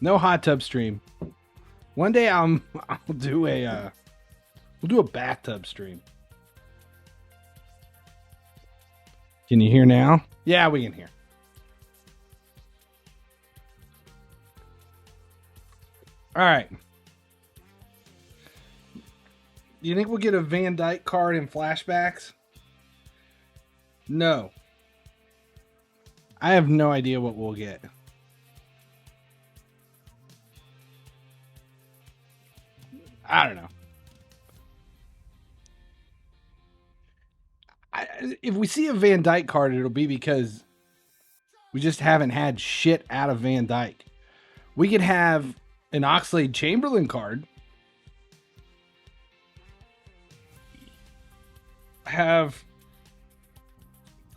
No hot tub stream. One day I'll do a we'll do a bathtub stream. Can you hear now? Yeah, we can hear. All right. Do you think we'll get a Van Dyke card in flashbacks? No. I have no idea what we'll get. I don't know. If we see a Van Dyke card, it'll be because we just haven't had shit out of Van Dyke. We could have an Oxlade Chamberlain card. Have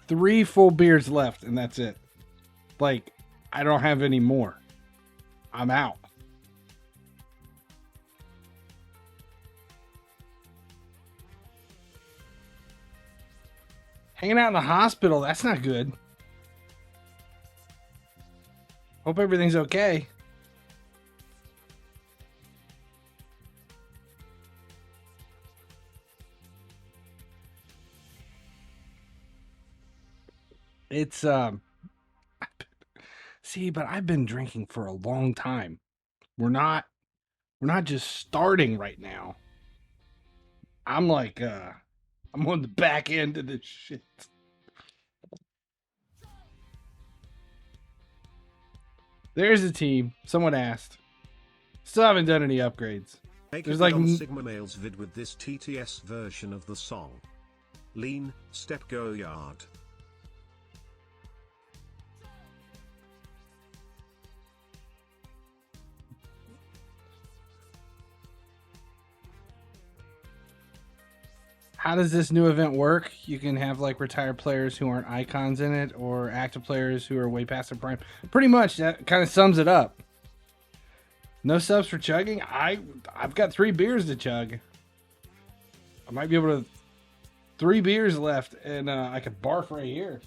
3 full beers left, and that's it. Like, I don't have any more. I'm out. Hanging out in the hospital, that's not good. Hope everything's okay. It's see, but I've been drinking for a long time. We're not just starting right now. I'm like I'm on the back end of this shit. There's a team. Someone asked. Still haven't done any upgrades. There's like Sigma Male's vid with this TTS version of the song. Lean, step, go yard. How does this new event work? You can have like retired players who aren't icons in it, or active players who are way past their prime. Pretty much, that kind of sums it up. No subs for chugging. I've got 3 beers to chug. I might be able to 3 beers left, and I could barf right here.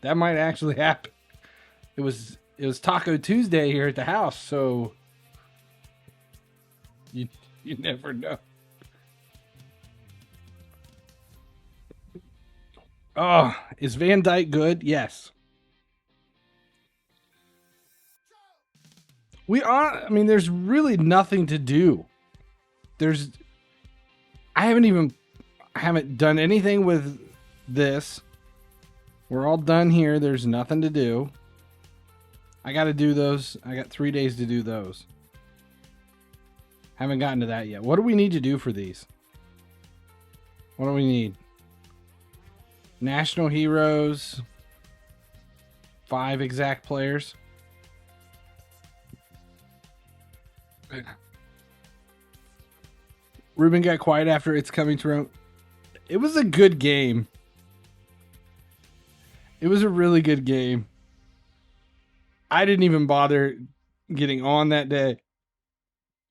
That might actually happen. It was Taco Tuesday here at the house, so you never know. Oh, is Van Dyke good? Yes. I mean, there's really nothing to do. I haven't done anything with this. We're all done here. There's nothing to do. I got to do those. I got 3 days to do those. Haven't gotten to that yet. What do we need to do for these? What do we need? National heroes. 5 exact players. Ruben got quiet after It's Coming to Rome. It was a good game. It was a really good game. I didn't even bother getting on that day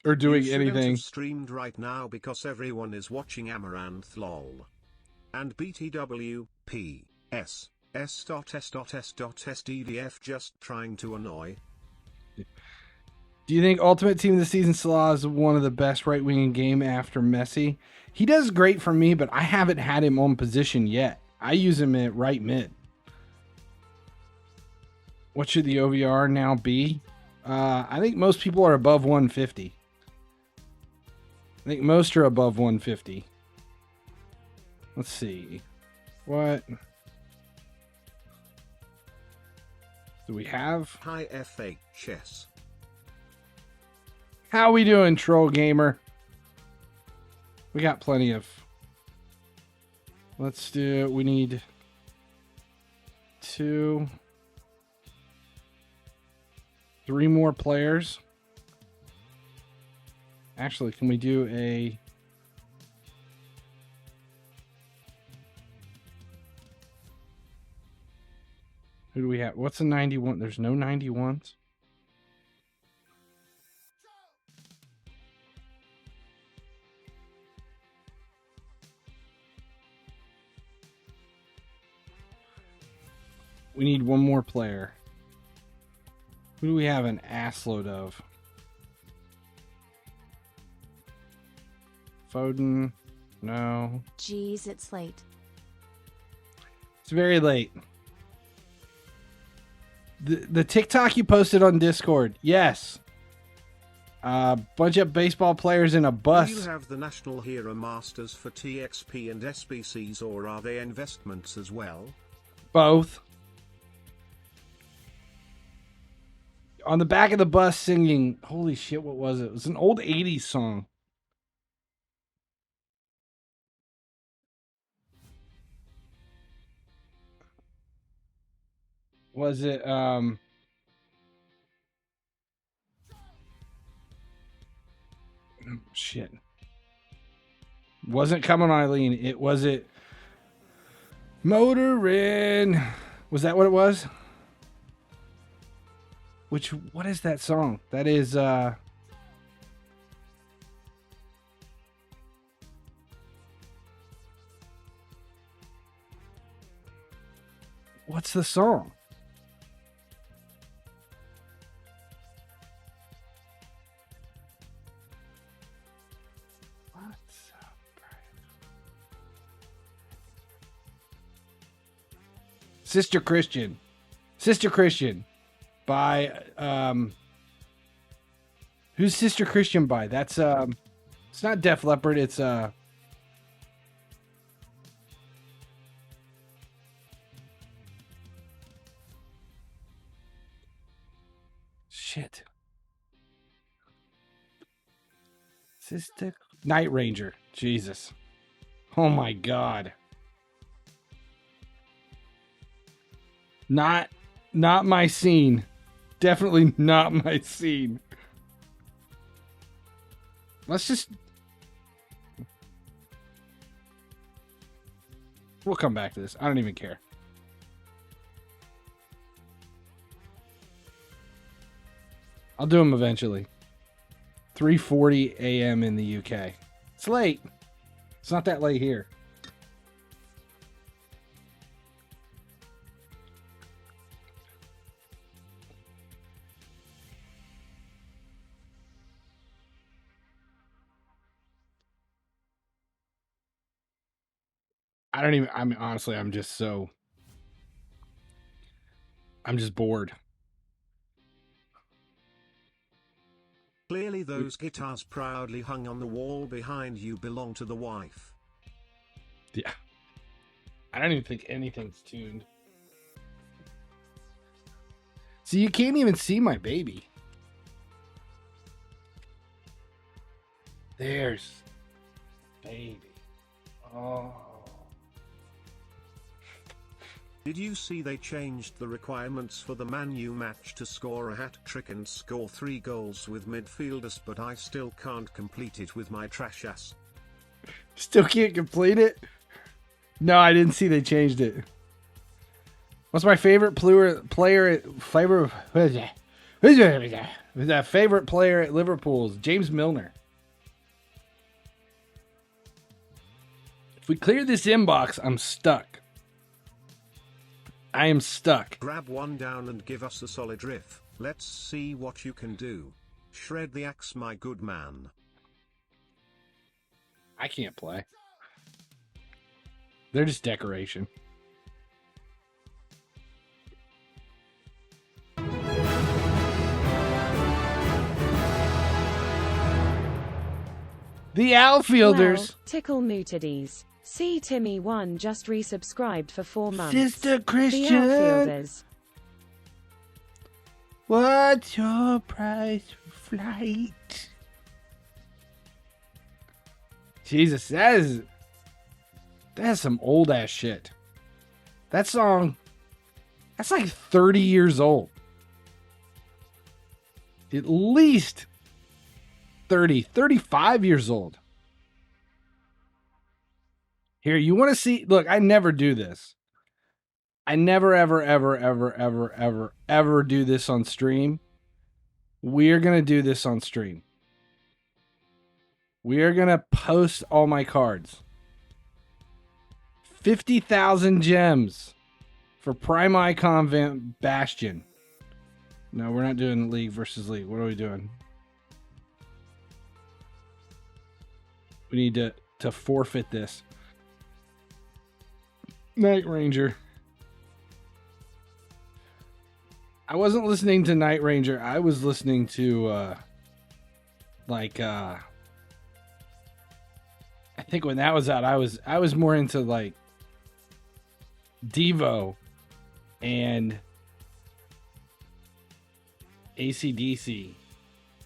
or doing anything. Streamed right now because everyone is watching Amaranth lol. And BTW, S, S.S.S.SDDF just trying to annoy. Do you think Ultimate Team of the Season Salah is one of the best right wing in game after Messi? He does great for me, but I haven't had him on position yet. I use him at right mid. What should the OVR now be? I think most people are above 150. I think most are above 150. Let's see. What do we have? Hi FHS. How we doing, Troll Gamer? We got plenty of... Let's do... We need 2... 3 more players. Actually, can we do a... Who do we have? What's a 91? There's no 91s. We need one more player. Who do we have an ass load of? Foden. No. Jeez, it's late. It's very late. The TikTok you posted on Discord. Yes. Bunch of baseball players in a bus. Do you have the National Hero Masters for TXP and SBCs, or are they investments as well? Both. On the back of the bus singing, holy shit, what was it? It was an old 80s song. Was it, shit. Wasn't Come On Eileen. It was it Motorin. Was that what it was? What is that song? That is, what's the song? What's up, Sister Christian. Sister Christian by who's Sister Christian by? That's it's not Def Leppard, it's shit. Sister Night Ranger. Jesus. Oh my god. Not my scene. Definitely not my scene. Let's just... We'll come back to this. I don't even care. I'll do them eventually. 3:40 a.m. in the UK. It's late. It's not that late here. I mean, honestly, I'm just bored. Clearly those guitars proudly hung on the wall behind you belong to the wife. Yeah. I don't even think anything's tuned. See, you can't even see my baby. There's baby. Oh. Did you see they changed the requirements for the Man U match to score a hat-trick and score 3 goals with midfielders, but I still can't complete it with my trash ass? Still can't complete it? No, I didn't see they changed it. What's my favorite favorite player at Liverpool's? James Milner. If we clear this inbox, I'm stuck. I am stuck. Grab one down and give us a solid riff. Let's see what you can do. Shred the axe, my good man. I can't play. They're just decoration. The outfielders. Well, tickle mootides. See Timmy1 just resubscribed for 4 months. Sister Christian. The outfielders. What's your price for flight? Jesus, that is some old ass shit. That song, that's like 30 years old. At least 30, 35 years old. Here, you want to see? Look, I never do this. I never, ever do this on stream. We're going to do this on stream. We are going to post all my cards. 50,000 gems for Prime Icon Bastion. No, we're not doing League versus League. What are we doing? We need to forfeit this. Night Ranger. I wasn't listening to Night Ranger. I was listening to I think when that was out, I was more into like Devo and AC/DC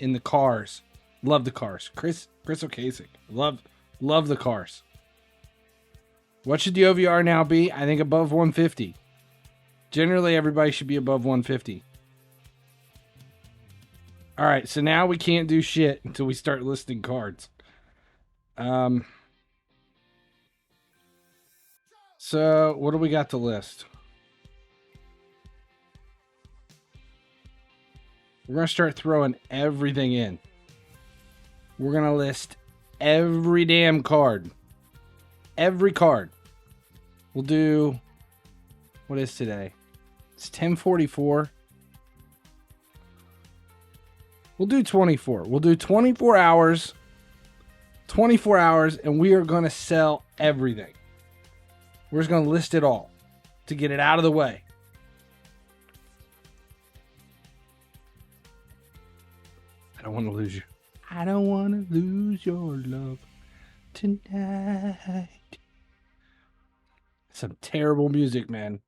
in the Cars. Love the Cars. Chris O'Kasich. Love the Cars. What should the OVR now be? I think above 150. Generally, everybody should be above 150. All right, so now we can't do shit until we start listing cards. So what do we got to list? We're going to start throwing everything in. We're going to list every damn card. Every card. We'll do... What is today? It's 10:44. We'll do 24. We'll do 24 hours. 24 hours, and we are going to sell everything. We're just going to list it all to get it out of the way. I don't want to lose you. I don't want to lose your love tonight. Some terrible music, man.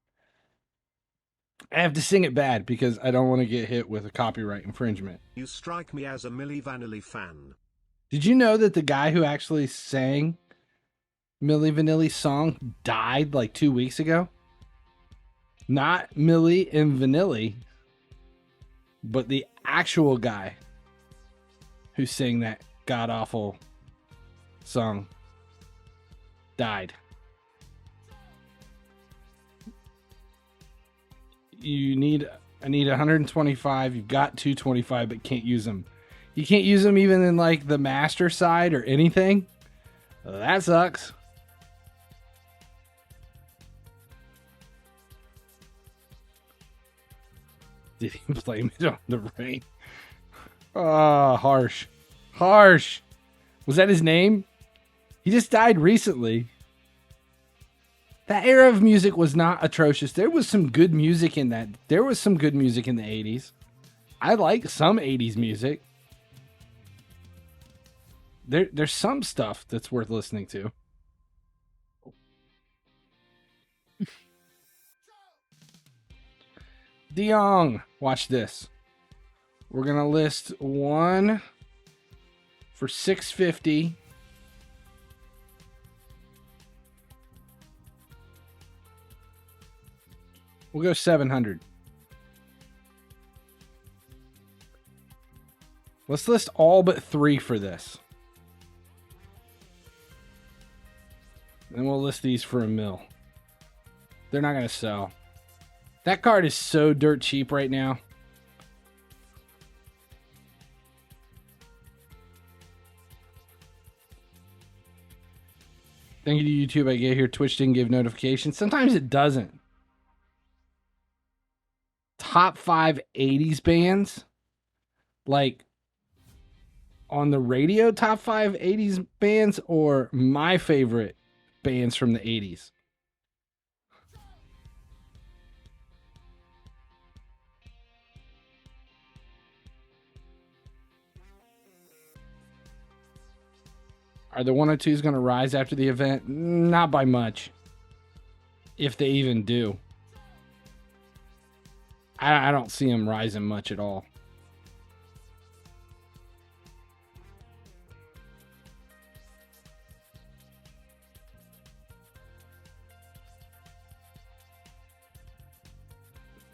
I have to sing it bad because I don't want to get hit with a copyright infringement. You strike me as a Milli Vanilli fan. Did you know that the guy who actually sang Milli Vanilli's song died like 2 weeks ago? Not Milli and Vanilli, but the actual guy who sang that god-awful song died. I need 125. You've got 225, but can't use them. You can't use them even in like the master side or anything. That sucks. Did he blame it on the rain? Oh, harsh. Harsh. Was that his name? He just died recently. That era of music was not atrocious. There was some good music in that. There was some good music in the 80s. I like some 80s music. There's some stuff that's worth listening to. DeYoung, watch this. We're going to list one for $650. We'll go 700. Let's list all but 3 for this. Then we'll list these for $1 mil. They're not going to sell. That card is so dirt cheap right now. Thank you to YouTube. I get here. Twitch didn't give notifications. Sometimes it doesn't. Top 5 80s bands. Like on the radio, top 5 80s bands, or my favorite bands from the 80s. Are the 102s going to rise after the event? Not by much. If they even do. I don't see them rising much at all.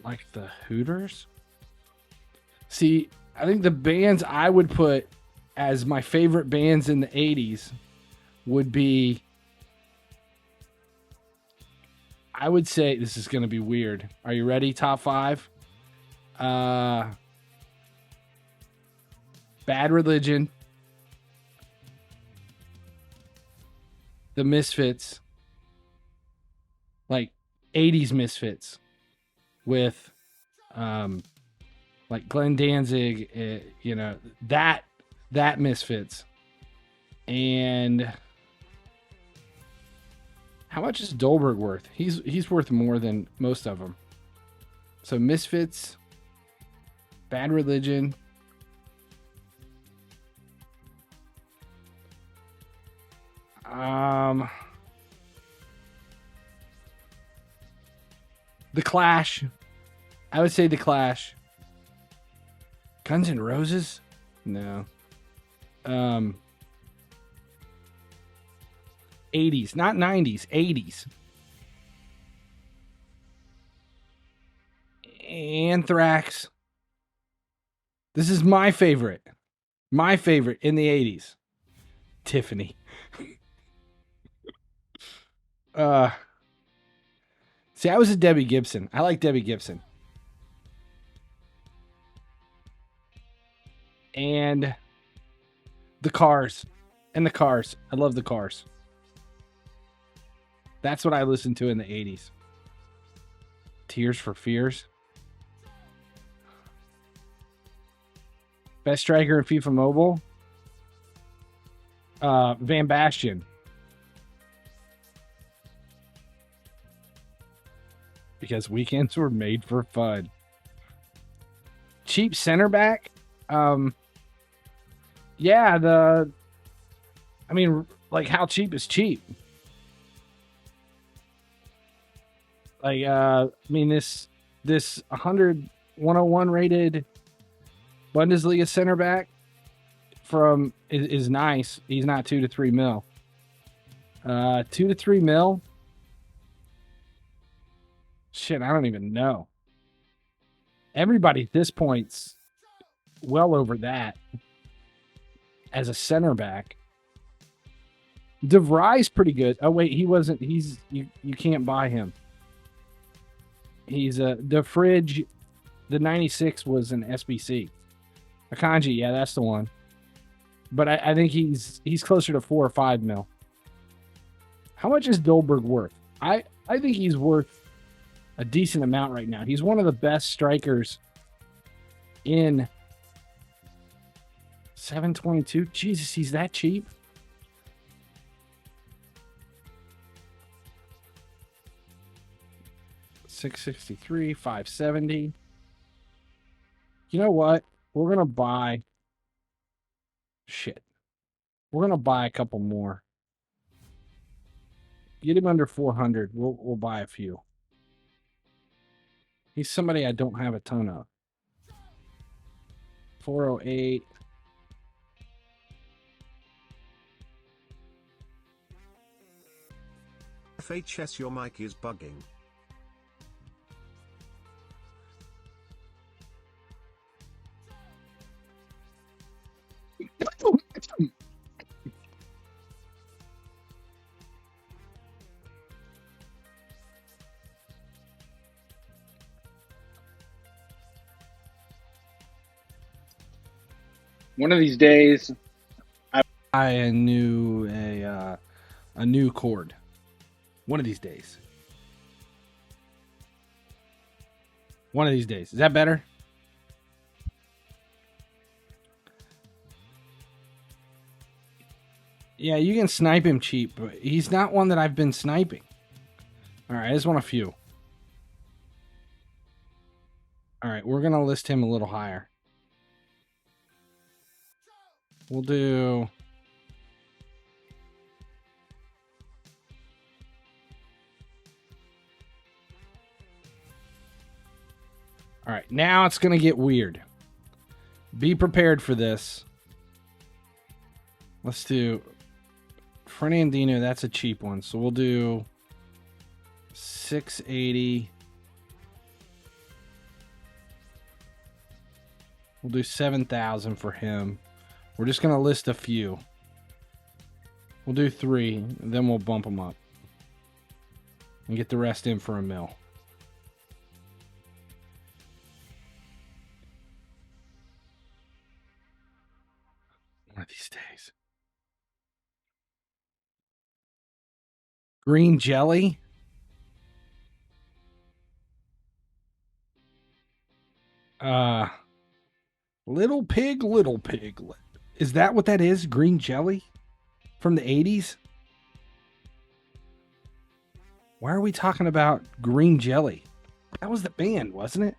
Like the Hooters? See, I think the bands I would put as my favorite bands in the 80s would be, I would say, this is going to be weird. Are you ready? Top 5. Bad Religion, The Misfits, like 80s Misfits with like Glenn Danzig, that Misfits. And how much is Dolberg worth? He's worth more than most of them. So Misfits, Bad Religion. The Clash. I would say The Clash. Guns N' Roses? No. 80s, not 90s, 80s. Anthrax. This is my favorite. My favorite in the 80s. Tiffany. See, I was a Debbie Gibson. I like Debbie Gibson. And the Cars. And the Cars. I love the Cars. That's what I listened to in the 80s. Tears for Fears. Best striker in FIFA Mobile. Van Bastian. Because weekends were made for fun. Cheap center back. Yeah, like how cheap is cheap? Like, this 101 rated Bundesliga center back is nice. He's not 2 to 3 mil. 2 to 3 mil. Shit, I don't even know. Everybody at this point's well over that as a center back. De Vrij's pretty good. Oh wait, he wasn't. You can't buy him. He's the fridge. The 96 was an SBC. Akanji, yeah, that's the one. But I think he's closer to 4 or 5 mil. How much is Dolberg worth? I think he's worth a decent amount right now. He's one of the best strikers in 722. Jesus, he's that cheap. $663, $570. You know what? We're gonna buy. Shit. We're gonna buy a couple more. Get him under 400. We'll buy a few. He's somebody I don't have a ton of. 408. FHS, your mic is bugging. One of these days, I buy a new cord. One of these days. One of these days. Is that better? Yeah, you can snipe him cheap, but he's not one that I've been sniping. All right, I just want a few. All right, we're going to list him a little higher. We'll do... All right, now it's going to get weird. Be prepared for this. Let's do Fernandinho. That's a cheap one. So we'll do 680. We'll do 7,000 for him. We're just going to list a few. We'll do 3, and then we'll bump them up. And get the rest in for a mil. One of these days. Green jelly. Little pig, little pig. Is that what that is? Green jelly? from the 80s? Why are we talking about green jelly? That was the band, wasn't it?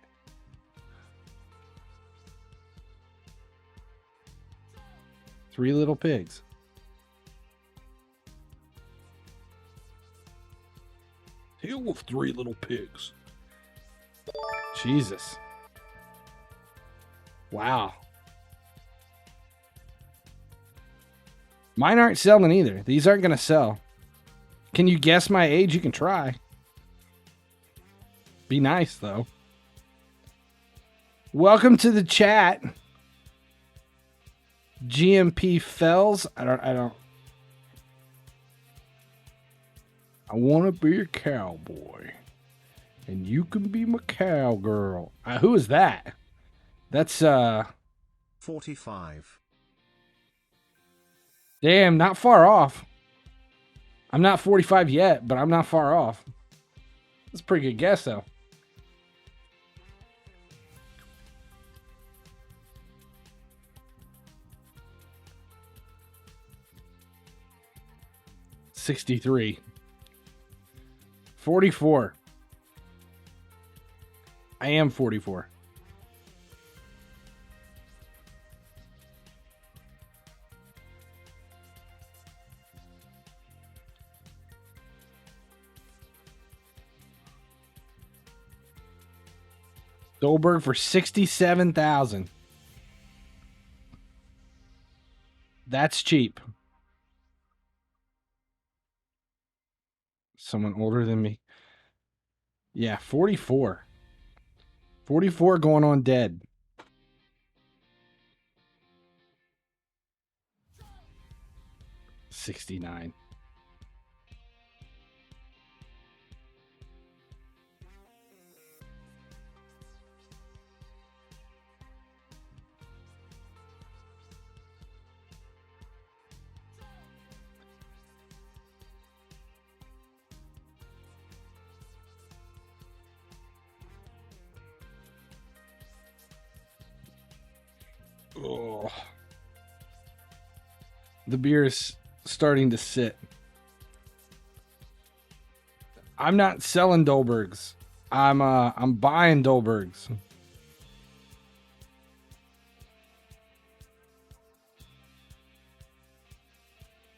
Three Little Pigs. Tale of Three Little Pigs. Jesus. Wow. Mine aren't selling either. These aren't going to sell. Can you guess my age? You can try. Be nice, though. Welcome to the chat. GMP Fells. I want to be a cowboy. And you can be my cowgirl. Who is that? That's, 45. Damn, not far off. I'm not 45 yet, but I'm not far off. That's a pretty good guess, though. $63. 44. I am 44. Dolberg for $67,000. That's cheap. Someone older than me. Yeah, 44. 44 going on dead. $69. Oh. The beer is starting to sit. I'm not selling Dolbergs. I'm buying Dolbergs.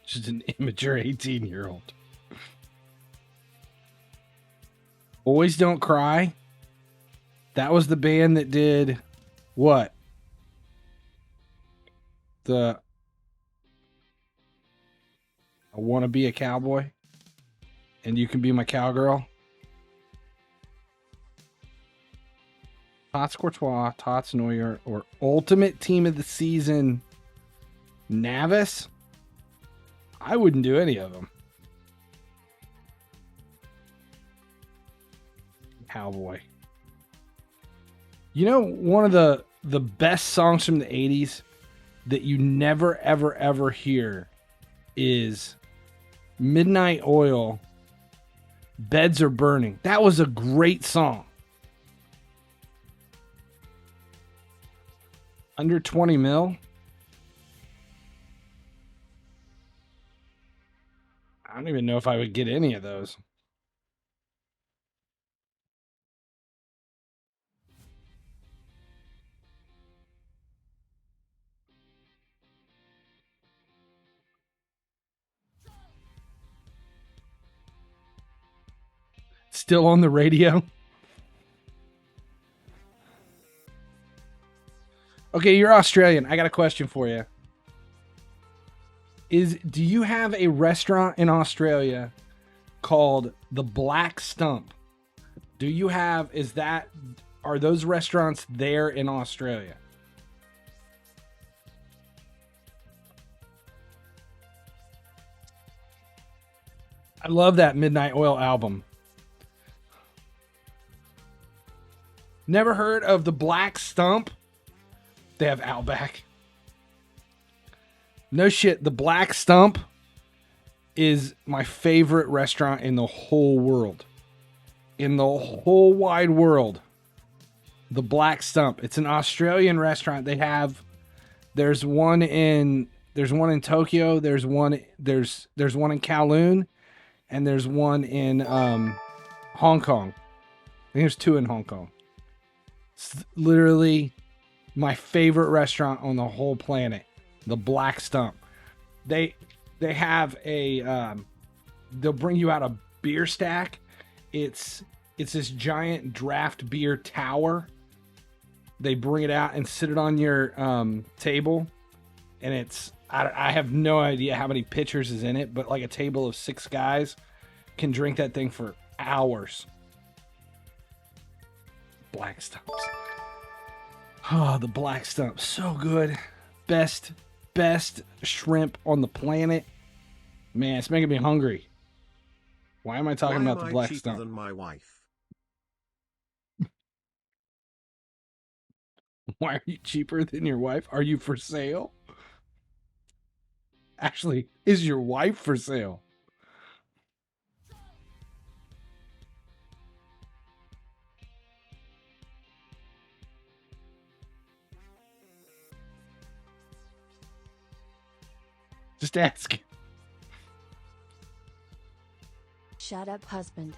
Just an immature 18-year-old. Boys Don't Cry. That was the band that did what? I Want to Be a Cowboy and You Can Be My Cowgirl. Tots Courtois, Tots Neuer, or Ultimate Team of the Season Navis. I wouldn't do any of them. Cowboy. You know, one of the best songs from the 80s that you never, ever, ever hear is Midnight Oil, Beds Are Burning. That was a great song. Under 20 mil? I don't even know if I would get any of those. Still on the radio? Okay, you're Australian. I got a question for you. Do you have a restaurant in Australia called the Black Stump? Are those restaurants there in Australia? I love that Midnight Oil album. Never heard of the Black Stump? They have Outback. No shit, the Black Stump is my favorite restaurant in the whole world. In the whole wide world. The Black Stump. It's an Australian restaurant. There's one in There's one in Tokyo. There's one in Kowloon, and there's one in Hong Kong. I think there's 2 in Hong Kong. It's literally my favorite restaurant on the whole planet, the Black Stump. They have a they'll bring you out a beer stack. It's this giant draft beer tower. They bring it out and sit it on your table, and it's I have no idea how many pitchers is in it, but like a table of 6 guys can drink that thing for hours. Black Stumps. Oh, the Black Stump, so good. Best shrimp on the planet. Man, it's making me hungry. Why am I talking about the Black Stump? Than my wife? Why are you cheaper than your wife? Are you for sale? Actually, is your wife for sale? Just ask. Shut up, husband.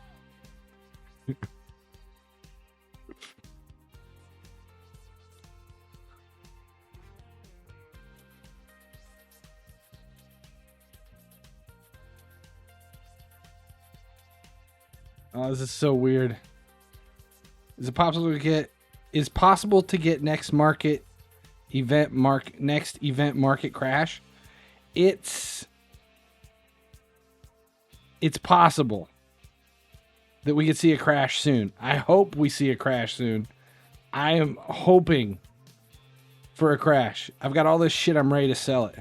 Oh, this is so weird. Is it possible to get? Is possible to get next event market crash? It's possible that we could see a crash soon. I hope we see a crash soon. I am hoping for a crash. I've got all this shit. I'm ready to sell it.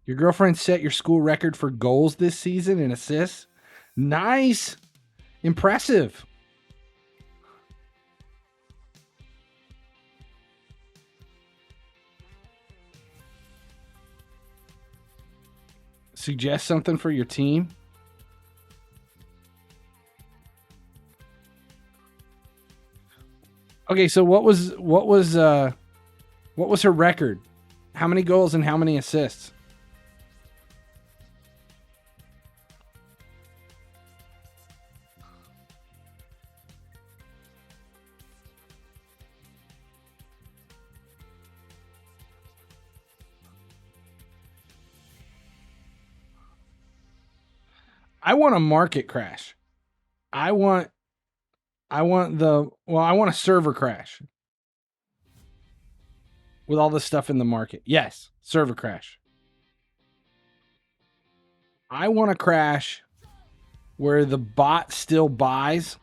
Your girlfriend set your school record for goals this season and assists. Nice. Impressive. Suggest something for your team. Okay, so what was her record? How many goals and how many assists? I want a market crash. I want a server crash. With all this stuff in the market. Yes, server crash. I want a crash where the bot still buys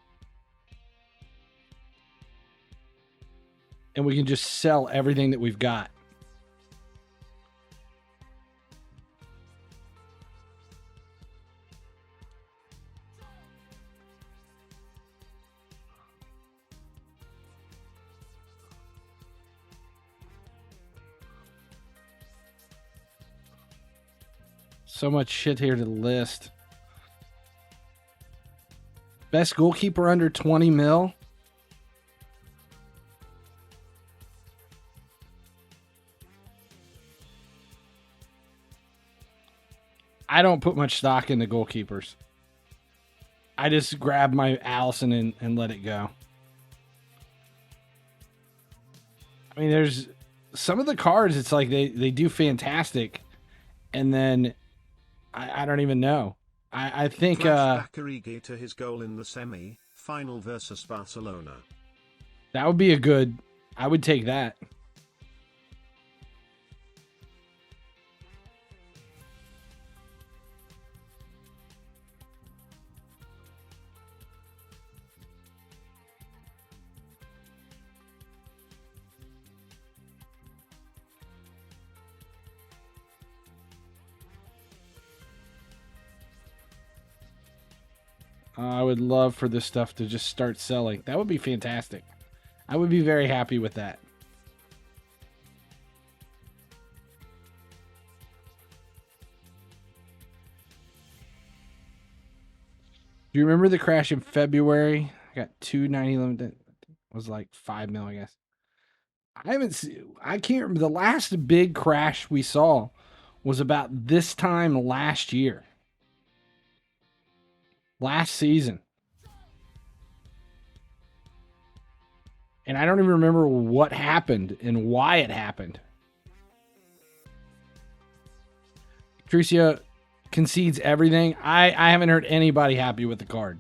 and we can just sell everything that we've got. So much shit here to list. Best goalkeeper under 20 mil. I don't put much stock into goalkeepers. I just grab my Allison and let it go. I mean, there's some of the cards, it's like they do fantastic. And then I don't even know. I think Bakary to his goal in the semi-final versus Barcelona. That would be a good. I would take that. I would love for this stuff to just start selling. That would be fantastic. I would be very happy with that. Do you remember the crash in February? I got 290 limited. It was like 5 mil, I guess. I can't remember. The last big crash we saw was about this time last year. Last season. And I don't even remember what happened and why it happened. Tricia concedes everything. I haven't heard anybody happy with the card.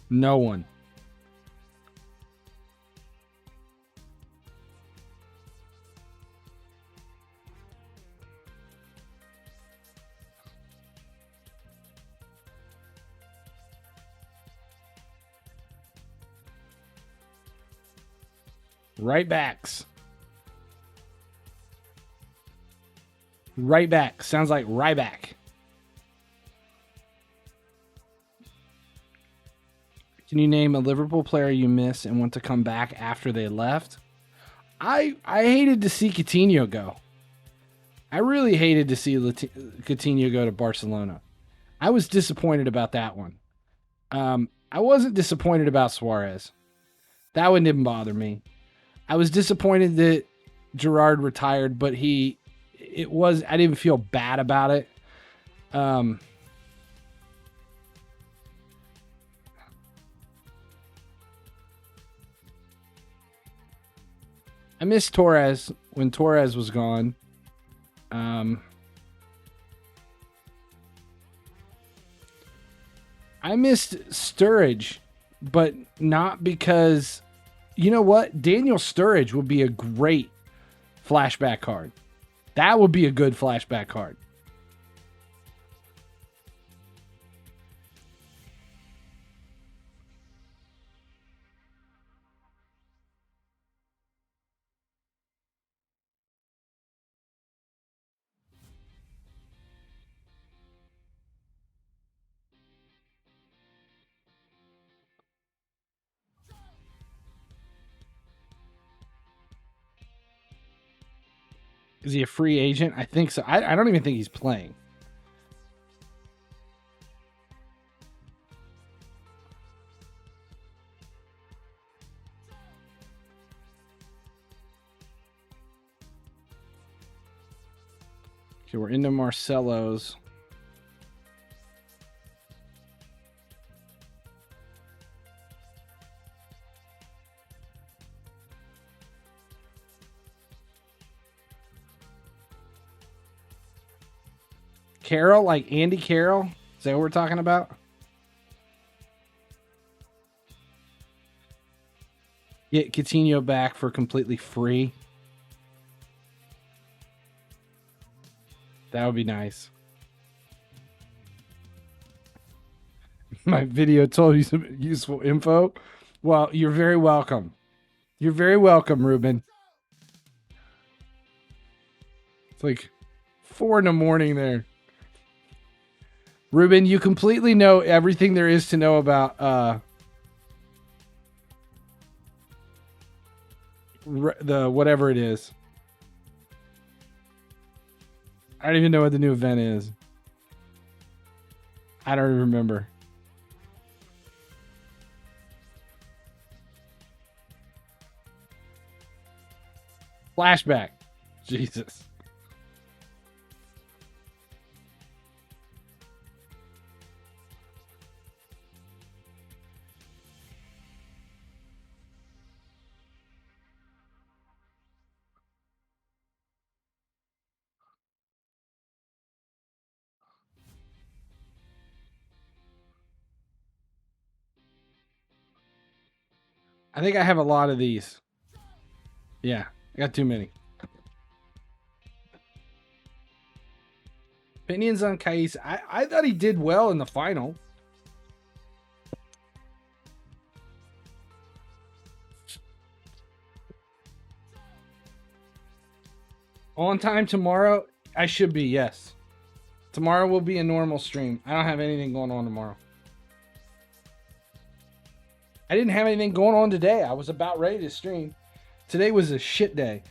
No one. Right backs. Right back. Sounds like Ryback. Can you name a Liverpool player you miss and want to come back after they left? I hated to see Coutinho go. I really hated to see Coutinho go to Barcelona. I was disappointed about that one. I wasn't disappointed about Suarez. That one didn't bother me. I was disappointed that Gerrard retired, but I didn't feel bad about it. I missed Torres when Torres was gone. I missed Sturridge, but not because, you know what? Daniel Sturridge would be a great flashback card. That would be a good flashback card. Is he a free agent? I think so. I don't even think he's playing. Okay, we're into Marcelo's. Carroll, like Andy Carroll? Is that what we're talking about? Get Coutinho back for completely free. That would be nice. My video told you some useful info. Well, you're very welcome. You're very welcome, Ruben. It's like 4 a.m. there. Ruben, you completely know everything there is to know about the whatever it is. I don't even know what the new event is. I don't even remember. Flashback. Jesus. I think I have a lot of these. Yeah, I got too many. Opinions on Kais. I thought he did well in the final. On time tomorrow? I should be, yes. Tomorrow will be a normal stream. I don't have anything going on tomorrow. I didn't have anything going on today. I was about ready to stream. Today was a shit day.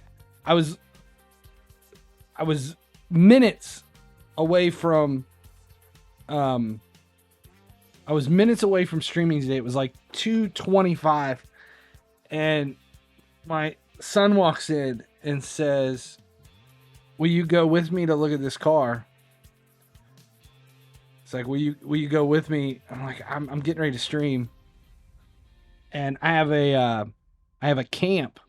I was minutes away from streaming today. It was like 2:25 and my son walks in and says, "Will you go with me to look at this car?" It's like, will you go with me? I'm like, I'm getting ready to stream, and I have a camp.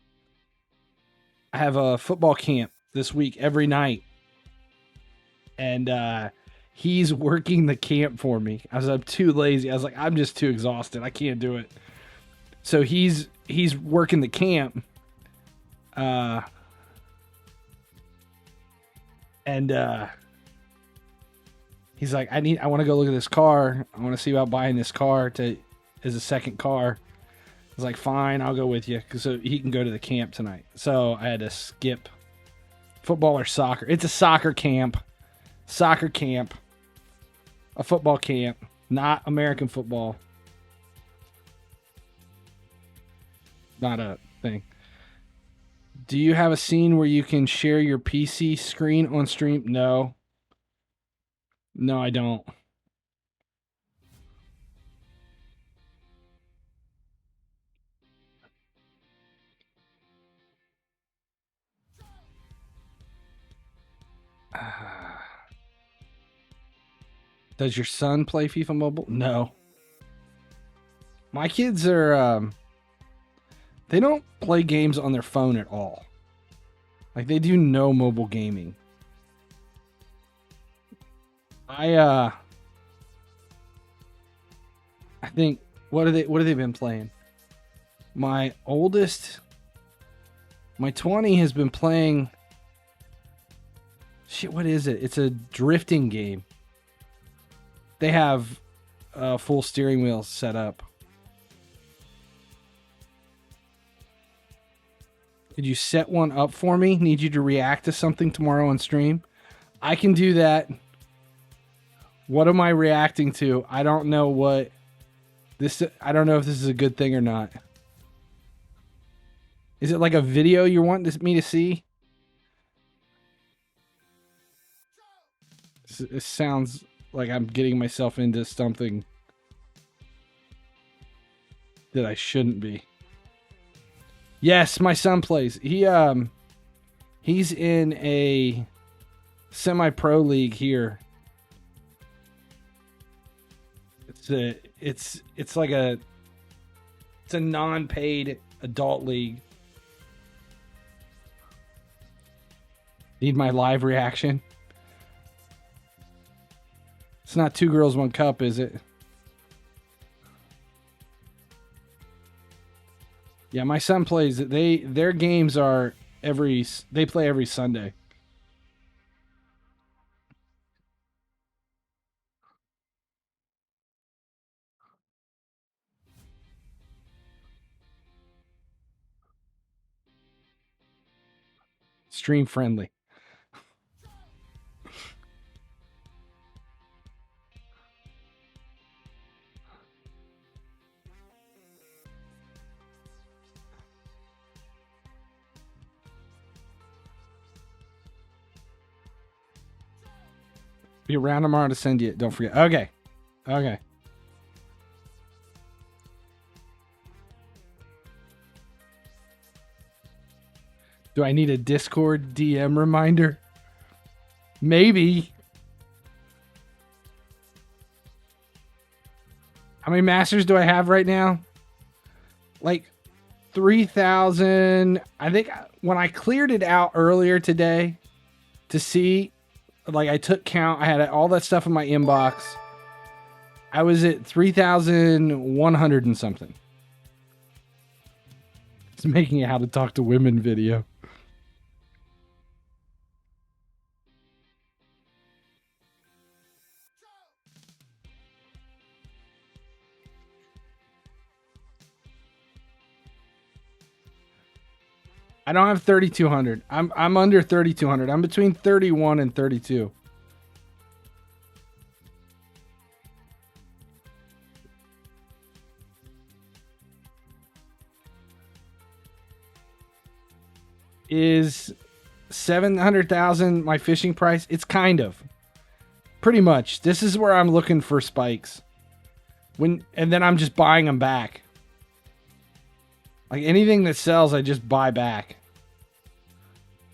I have a football camp this week every night, and he's working the camp for me. I'm too lazy. I was like, I'm just too exhausted. I can't do it. So he's working the camp, and he's like, I want to go look at this car. I want to see about buying this car as a second car. I was like, fine, I'll go with you, so he can go to the camp tonight. So I had to skip football or soccer. It's a soccer camp, a football camp, not American football. Not a thing. Do you have a scene where you can share your PC screen on stream? No. No, I don't. Does your son play FIFA Mobile? No. My kids are, they don't play games on their phone at all. Like, they do no mobile gaming. I think, what have they been playing? My oldest, my 20 has been playing, shit, what is it? It's a drifting game. They have full steering wheels set up. Could you set one up for me? Need you to react to something tomorrow on stream? I can do that. What am I reacting to? I don't know what this. I don't know if this is a good thing or not. Is it like a video you want me to see? It sounds like I'm getting myself into something that I shouldn't be. Yes, my son plays. He's in a semi-pro league here. It's a non-paid adult league. Need my live reaction? It's not 2 girls, 1 cup, is it? Yeah, my son plays. Their games are they play every Sunday. Stream friendly. Be around tomorrow to send you it. Don't forget. Okay. Okay. Do I need a Discord DM reminder? Maybe. How many masters do I have right now? Like 3,000. I think when I cleared it out earlier today to see, like, I took count, I had all that stuff in my inbox. I was at 3,100 and something. It's making a how to talk to women video. I don't have 3,200. I'm under 3,200. I'm between 31 and 32. Is 700,000 my fishing price? It's kind of. Pretty much. This is where I'm looking for spikes. And then I'm just buying them back. Like anything that sells, I just buy back.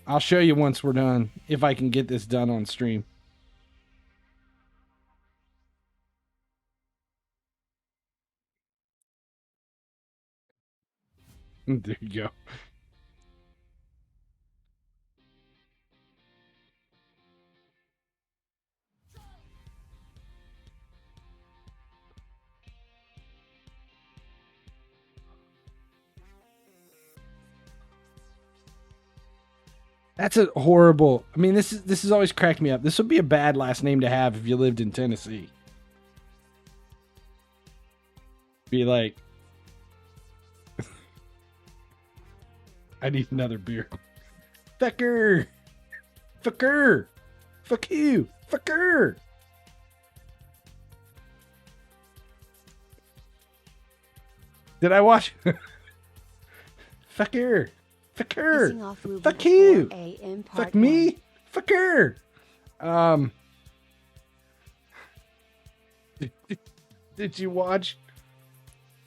I'll show you once we're done, if I can get this done on stream. There you go. That's a horrible. I mean, this is always cracked me up. This would be a bad last name to have if you lived in Tennessee. Be like, I need another beer. Fucker, fucker, fuck you, fucker. Did I watch? Fucker. Fucker. Fuck you. Fuck me. Fucker. Did you watch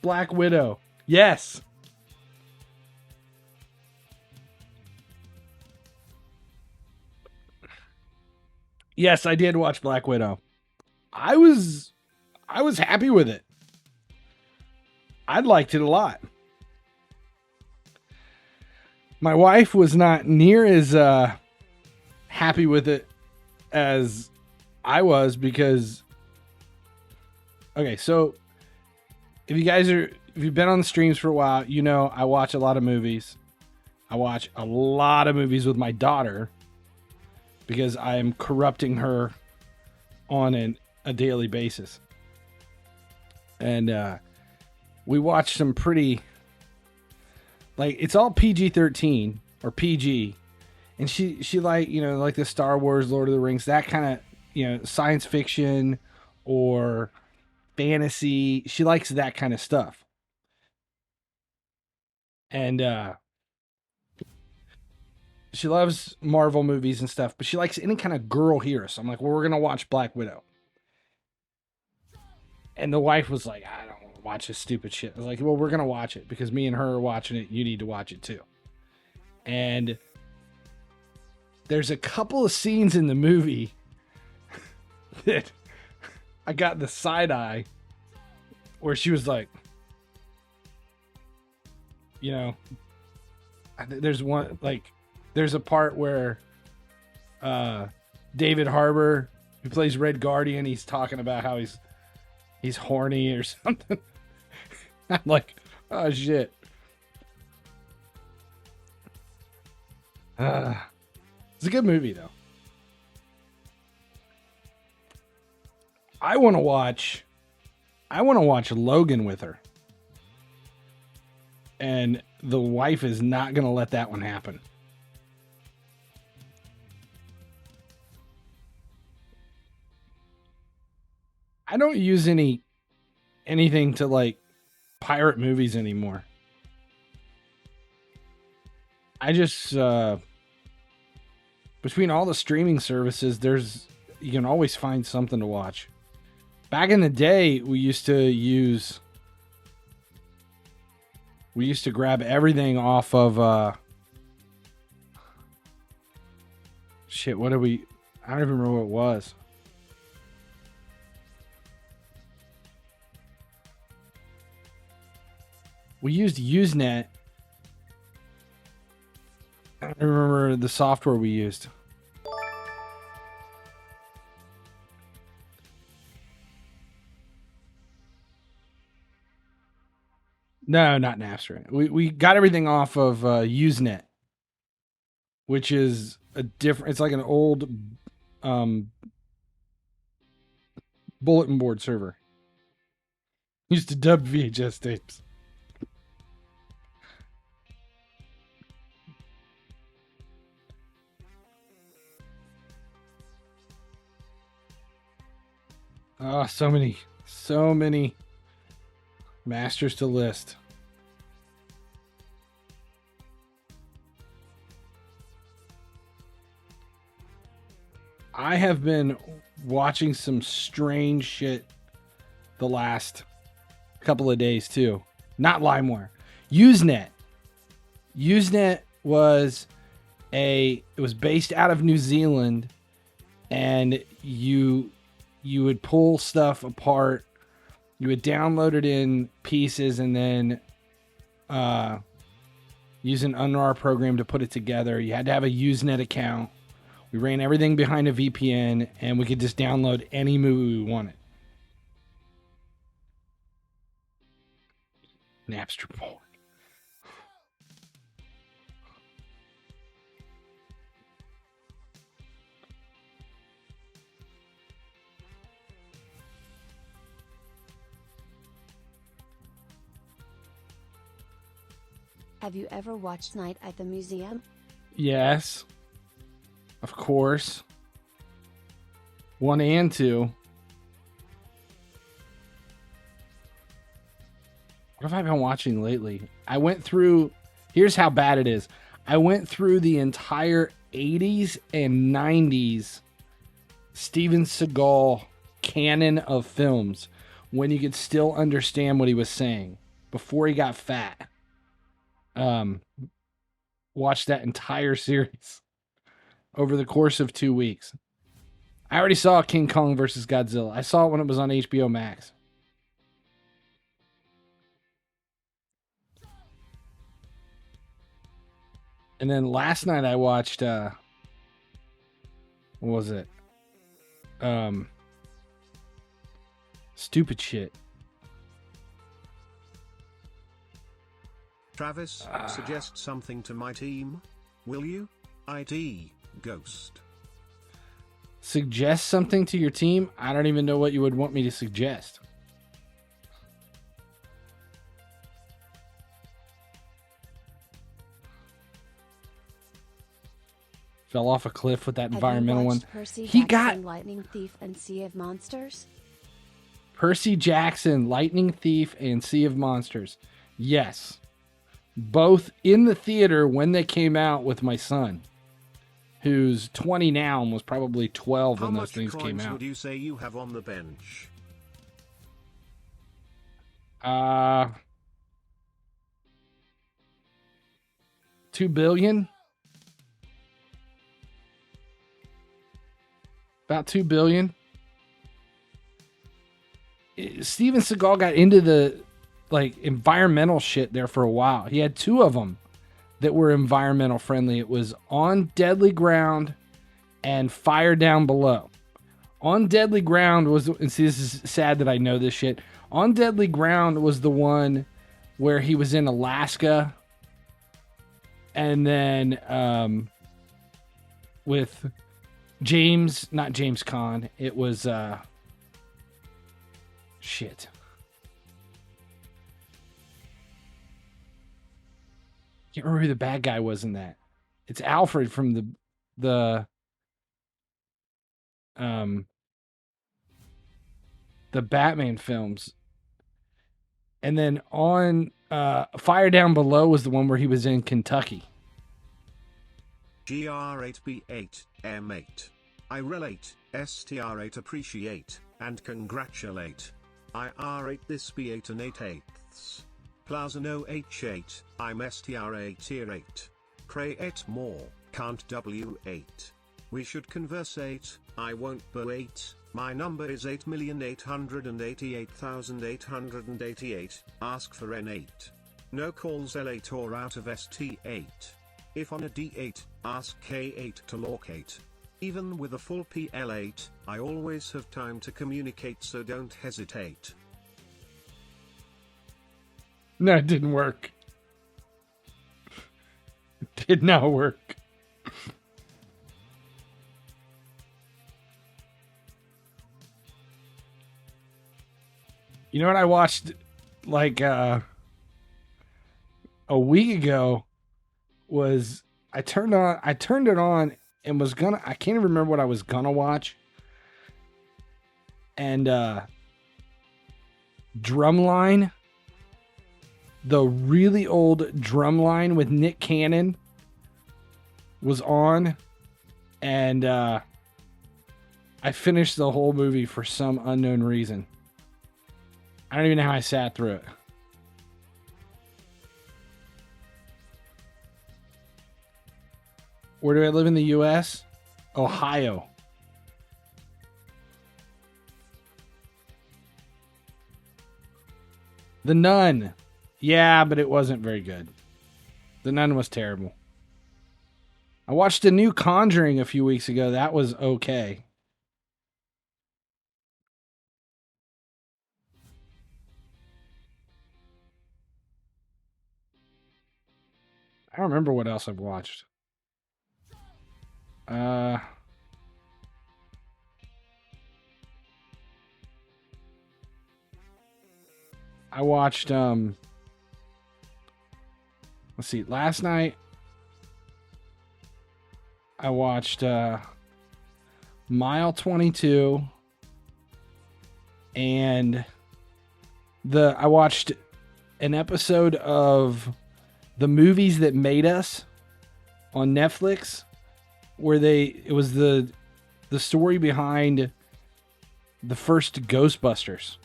Black Widow? Yes. Yes, I did watch Black Widow. I was happy with it. I liked it a lot. My wife was not near as happy with it as I was because, okay, so if you've been on the streams for a while, you know I watch a lot of movies. I watch a lot of movies with my daughter because I am corrupting her on a daily basis. And we watched some pretty, like, it's all PG-13 or PG. And she like, you know, like the Star Wars, Lord of the Rings, that kind of, you know, science fiction or fantasy. She likes that kind of stuff. And she loves Marvel movies and stuff, but she likes any kind of girl hero. So I'm like, well, we're going to watch Black Widow. And the wife was like, I don't want to watch this stupid shit. I was like, well, we're going to watch it because me and her are watching it. You need to watch it too. And there's a couple of scenes in the movie that I got the side eye where she was like, you know, there's one, like, there's a part where David Harbour, who plays Red Guardian, he's talking about how he's horny or something. I'm like, oh shit. It's a good movie though. I want to watch Logan with her. And the wife is not going to let that one happen. I don't use anything to like pirate movies anymore. I just between all the streaming services, you can always find something to watch. Back in the day, we used to grab everything off of shit, I don't even remember what it was. We used Usenet. I don't remember the software we used. No, not Napster. We got everything off of Usenet, which is it's like an old bulletin board server. Used to dub VHS tapes. Oh, so many masters to list. I have been watching some strange shit the last couple of days too. Not LimeWire. Usenet. Usenet was It was based out of New Zealand, and you would pull stuff apart. You would download it in pieces and then use an Unrar program to put it together. You had to have a Usenet account. We ran everything behind a VPN, and we could just download any movie we wanted. Napster porn. Have you ever watched Night at the Museum? Yes. Of course. 1 and 2. What have I been watching lately? I went through... Here's how bad it is. I went through the entire 80s and 90s Steven Seagal canon of films when you could still understand what he was saying before he got fat. Watched that entire series over the course of 2 weeks. I already saw King Kong versus Godzilla. I saw it when it was on HBO Max. And then last night I watched what was it? Stupid shit. Travis, suggest something to my team. Will you? ID Ghost. Suggest something to your team? I don't even know what you would want me to suggest. Fell off a cliff with that environmental one. Percy He Jackson, got Lightning Thief and Sea of Monsters? Percy Jackson, Lightning Thief, and Sea of Monsters. Yes. Both in the theater when they came out with my son, who's 20 now and was probably 12 when those things came out. How much coins would you say you have on the bench? 2 billion? About 2 billion. Steven Seagal got into the environmental shit there for a while. He had 2 of them that were environmental friendly. It was On Deadly Ground and Fire Down Below. On Deadly Ground was, and see, this is sad that I know this shit. On Deadly Ground was the one where he was in Alaska, and then with not James Caan. It was shit. Can't remember who the bad guy was in that. It's Alfred from the Batman films. And then on Fire Down Below was the one where he was in Kentucky. GR8B8M8. I relate, STR8 appreciate, and congratulate. I R8 this B8 and 8/8. Plaza no H8, I'm STR8 tier 8. Cray 8 more, can't W8. We should conversate, I won't bo8. My number is 8,888,888. Ask for N8. No calls L8 or out of ST8. If on a D8, ask K8 to locate. Even with a full PL8, I always have time to communicate, so don't hesitate. No, it didn't work. It did not work. You know what I watched like a week ago was I turned it on and was gonna, I can't even remember what I was gonna watch. And Drumline, the really old Drumline with Nick Cannon was on, and I finished the whole movie for some unknown reason. I don't even know how I sat through it. Where do I live in the U.S.? Ohio. The Nun. Yeah, but it wasn't very good. The Nun was terrible. I watched a new Conjuring a few weeks ago. That was okay. I don't remember what else I've watched. I watched let's see, last night I watched Mile 22 and I watched an episode of The Movies That Made Us on Netflix, where it was the story behind the first Ghostbusters.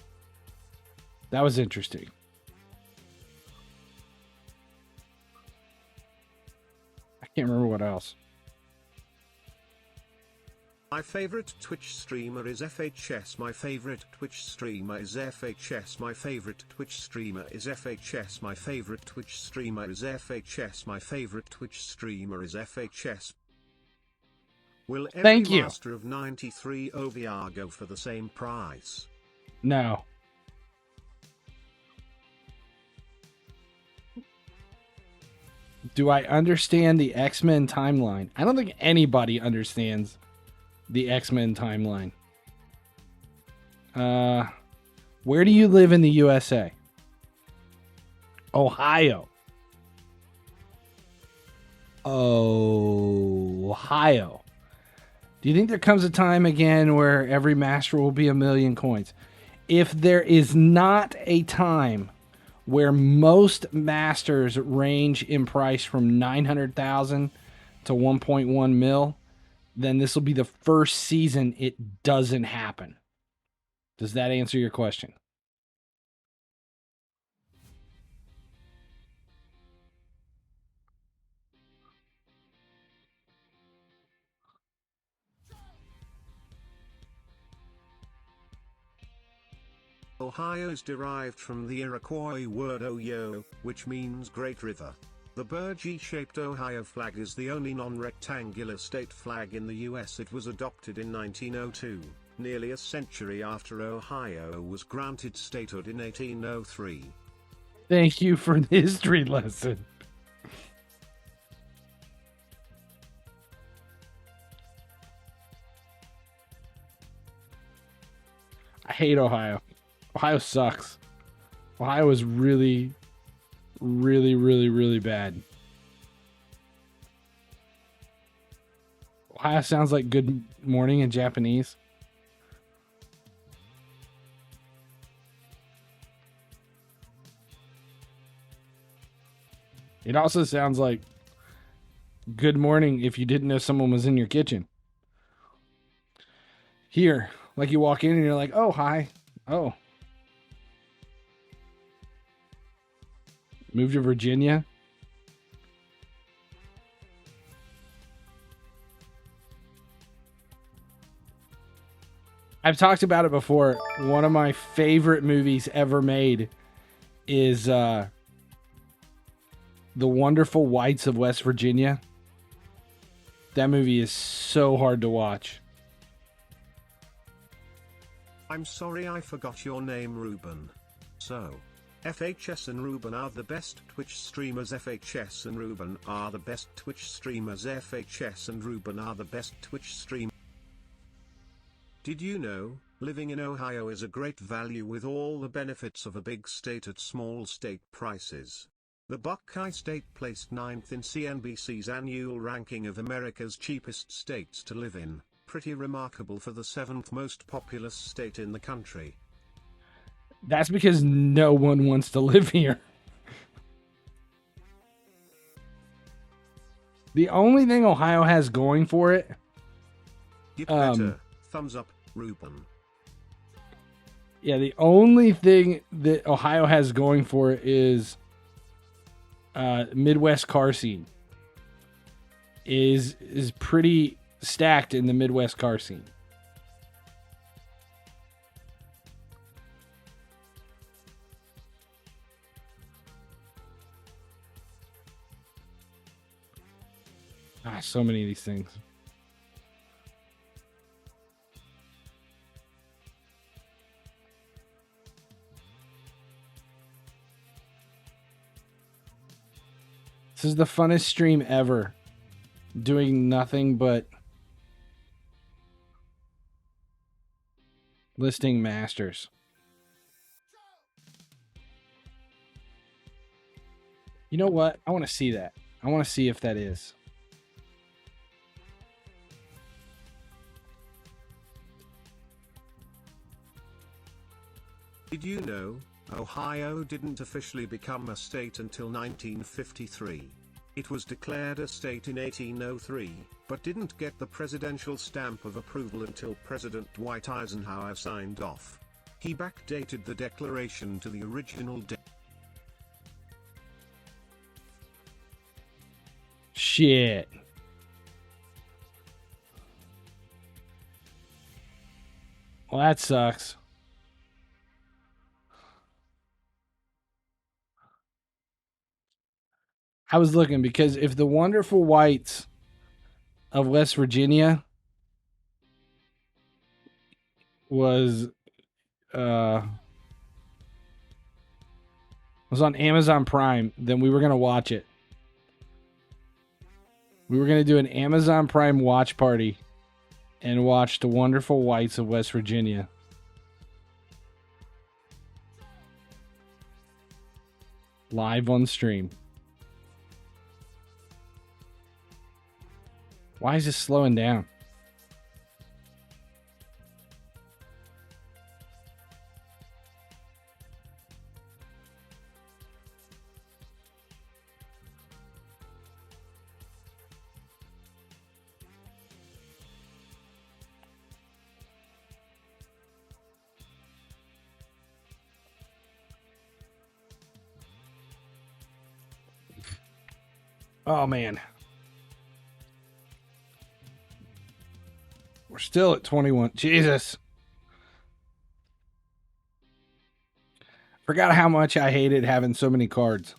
That was interesting. I can't remember what else. My favorite Twitch streamer is FHS. My favorite Twitch streamer is FHS. My favorite Twitch streamer is FHS. My favorite Twitch streamer is FHS. My favorite Twitch streamer is FHS. Will every Master of 93 OVR go for the same price? No. Do I understand the X-Men timeline? I don't think anybody understands the X-Men timeline. Where do you live in the USA? Ohio. Ohio. Do you think there comes a time again where every master will be 1,000,000 coins? If there is not a time where most masters range in price from 900,000 to 1.1 mil, then this will be the first season it doesn't happen. Does that answer your question? Ohio is derived from the Iroquois word Oyo, which means Great River. The burgee-shaped Ohio flag is the only non-rectangular state flag in the US. It was adopted in 1902, nearly a century after Ohio was granted statehood in 1803. Thank you for the history lesson. I hate Ohio. Ohio sucks. Ohio is really, really, really, really bad. Ohio sounds like good morning in Japanese. It also sounds like good morning if you didn't know someone was in your kitchen. Here, like you walk in and you're like, oh, hi. Oh. Moved to Virginia. I've talked about it before. One of my favorite movies ever made is The Wonderful Whites of West Virginia. That movie is so hard to watch. I'm sorry I forgot your name, Ruben. So, FHS and Ruben are the best Twitch streamers. FHS and Ruben are the best Twitch streamers. FHS and Ruben are the best Twitch streamers. Did you know, living in Ohio is a great value with all the benefits of a big state at small state prices? The Buckeye State placed 9th in CNBC's annual ranking of America's cheapest states to live in, pretty remarkable for the 7th most populous state in the country. That's because no one wants to live here. The only thing Ohio has going for it... Get better. Thumbs up, Ruben. Yeah, the only thing that Ohio has going for it is Midwest car scene. is pretty stacked in the Midwest car scene. So many of these things. This is the funnest stream ever. Doing nothing but listing masters. You know what? I want to see that. I want to see if that is. Did you know, Ohio didn't officially become a state until 1953? It was declared a state in 1803, but didn't get the presidential stamp of approval until President Dwight Eisenhower signed off. He backdated the declaration to the original date. Shit. Well, that sucks. I was looking because if the Wonderful Whites of West Virginia was on Amazon Prime, then we were going to watch it. We were going to do an Amazon Prime watch party and watch the Wonderful Whites of West Virginia. Live on stream. Why is this slowing down? Oh, man. We're still at 21. Jesus. Forgot how much I hated having so many cards.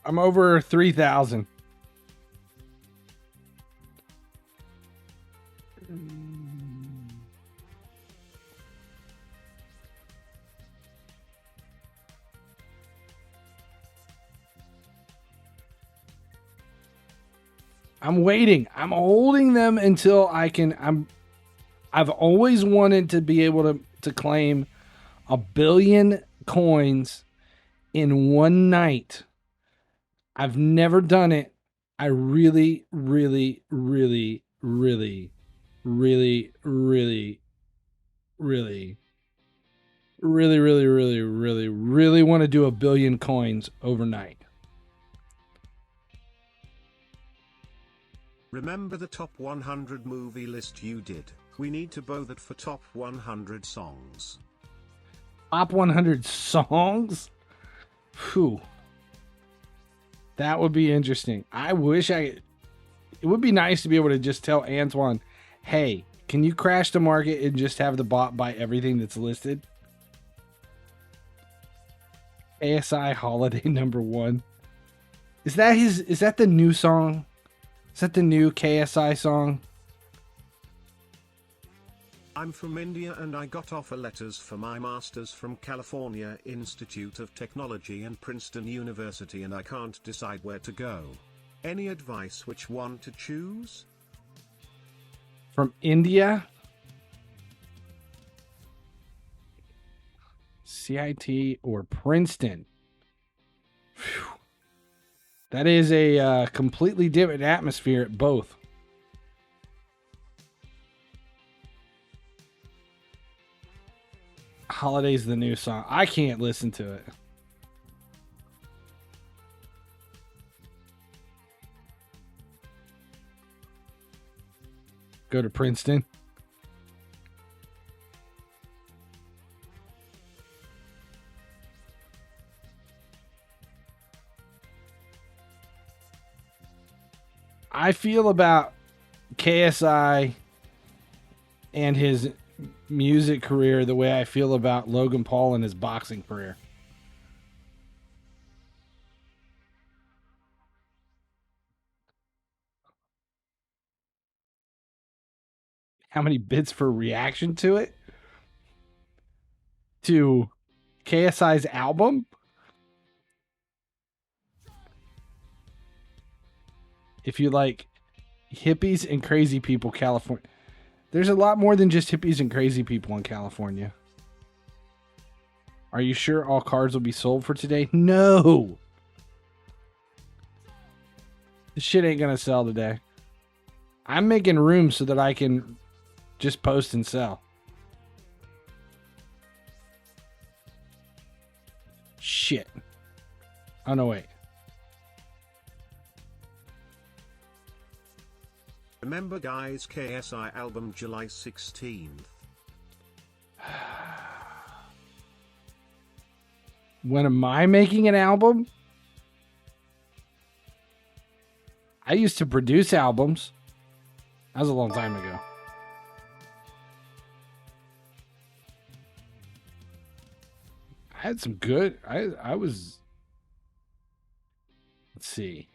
I'm over 3,000. I'm waiting. I'm holding them until I can. I've always wanted to be able to claim 1 billion coins in one night. I've never done it. I really, really, really, really, really, really, really, really, really, really, really, really want to do 1 billion coins overnight. Remember the top 100 movie list you did? We need to bow that for top 100 songs. Top 100 songs? Whew. That would be interesting. I wish it would be nice to be able to just tell Antoine, hey, can you crash the market and just have the bot buy everything that's listed? ASI Holiday #1. Is that the new song? Is that the new KSI song? I'm from India and I got offer letters for my master's from California Institute of Technology and Princeton University and I can't decide where to go. Any advice which one to choose? From India? CIT or Princeton? Phew. That is a completely different atmosphere at both. Holiday's the new song. I can't listen to it. Go to Princeton. I feel about KSI and his music career the way I feel about Logan Paul and his boxing career. How many bits for reaction to it? To KSI's album? If you like hippies and crazy people, California. There's a lot more than just hippies and crazy people in California. Are you sure all cards will be sold for today? No. This shit ain't gonna sell today. I'm making room so that I can just post and sell. Shit. Oh, no, wait. Remember guys, KSI album July 16th. When am I making an album? I used to produce albums. That was a long time ago. I had some good. I was. Let's see.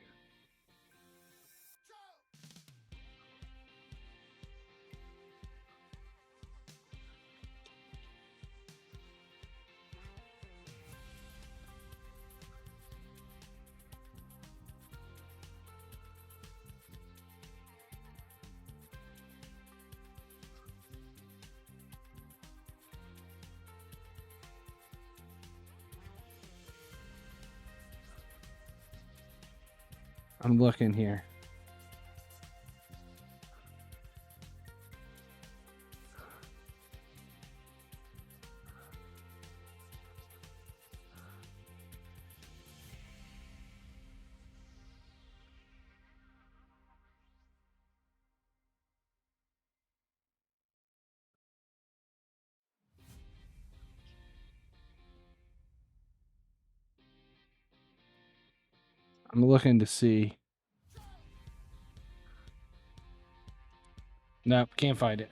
I'm looking here. I'm looking to see. Nope, can't find it.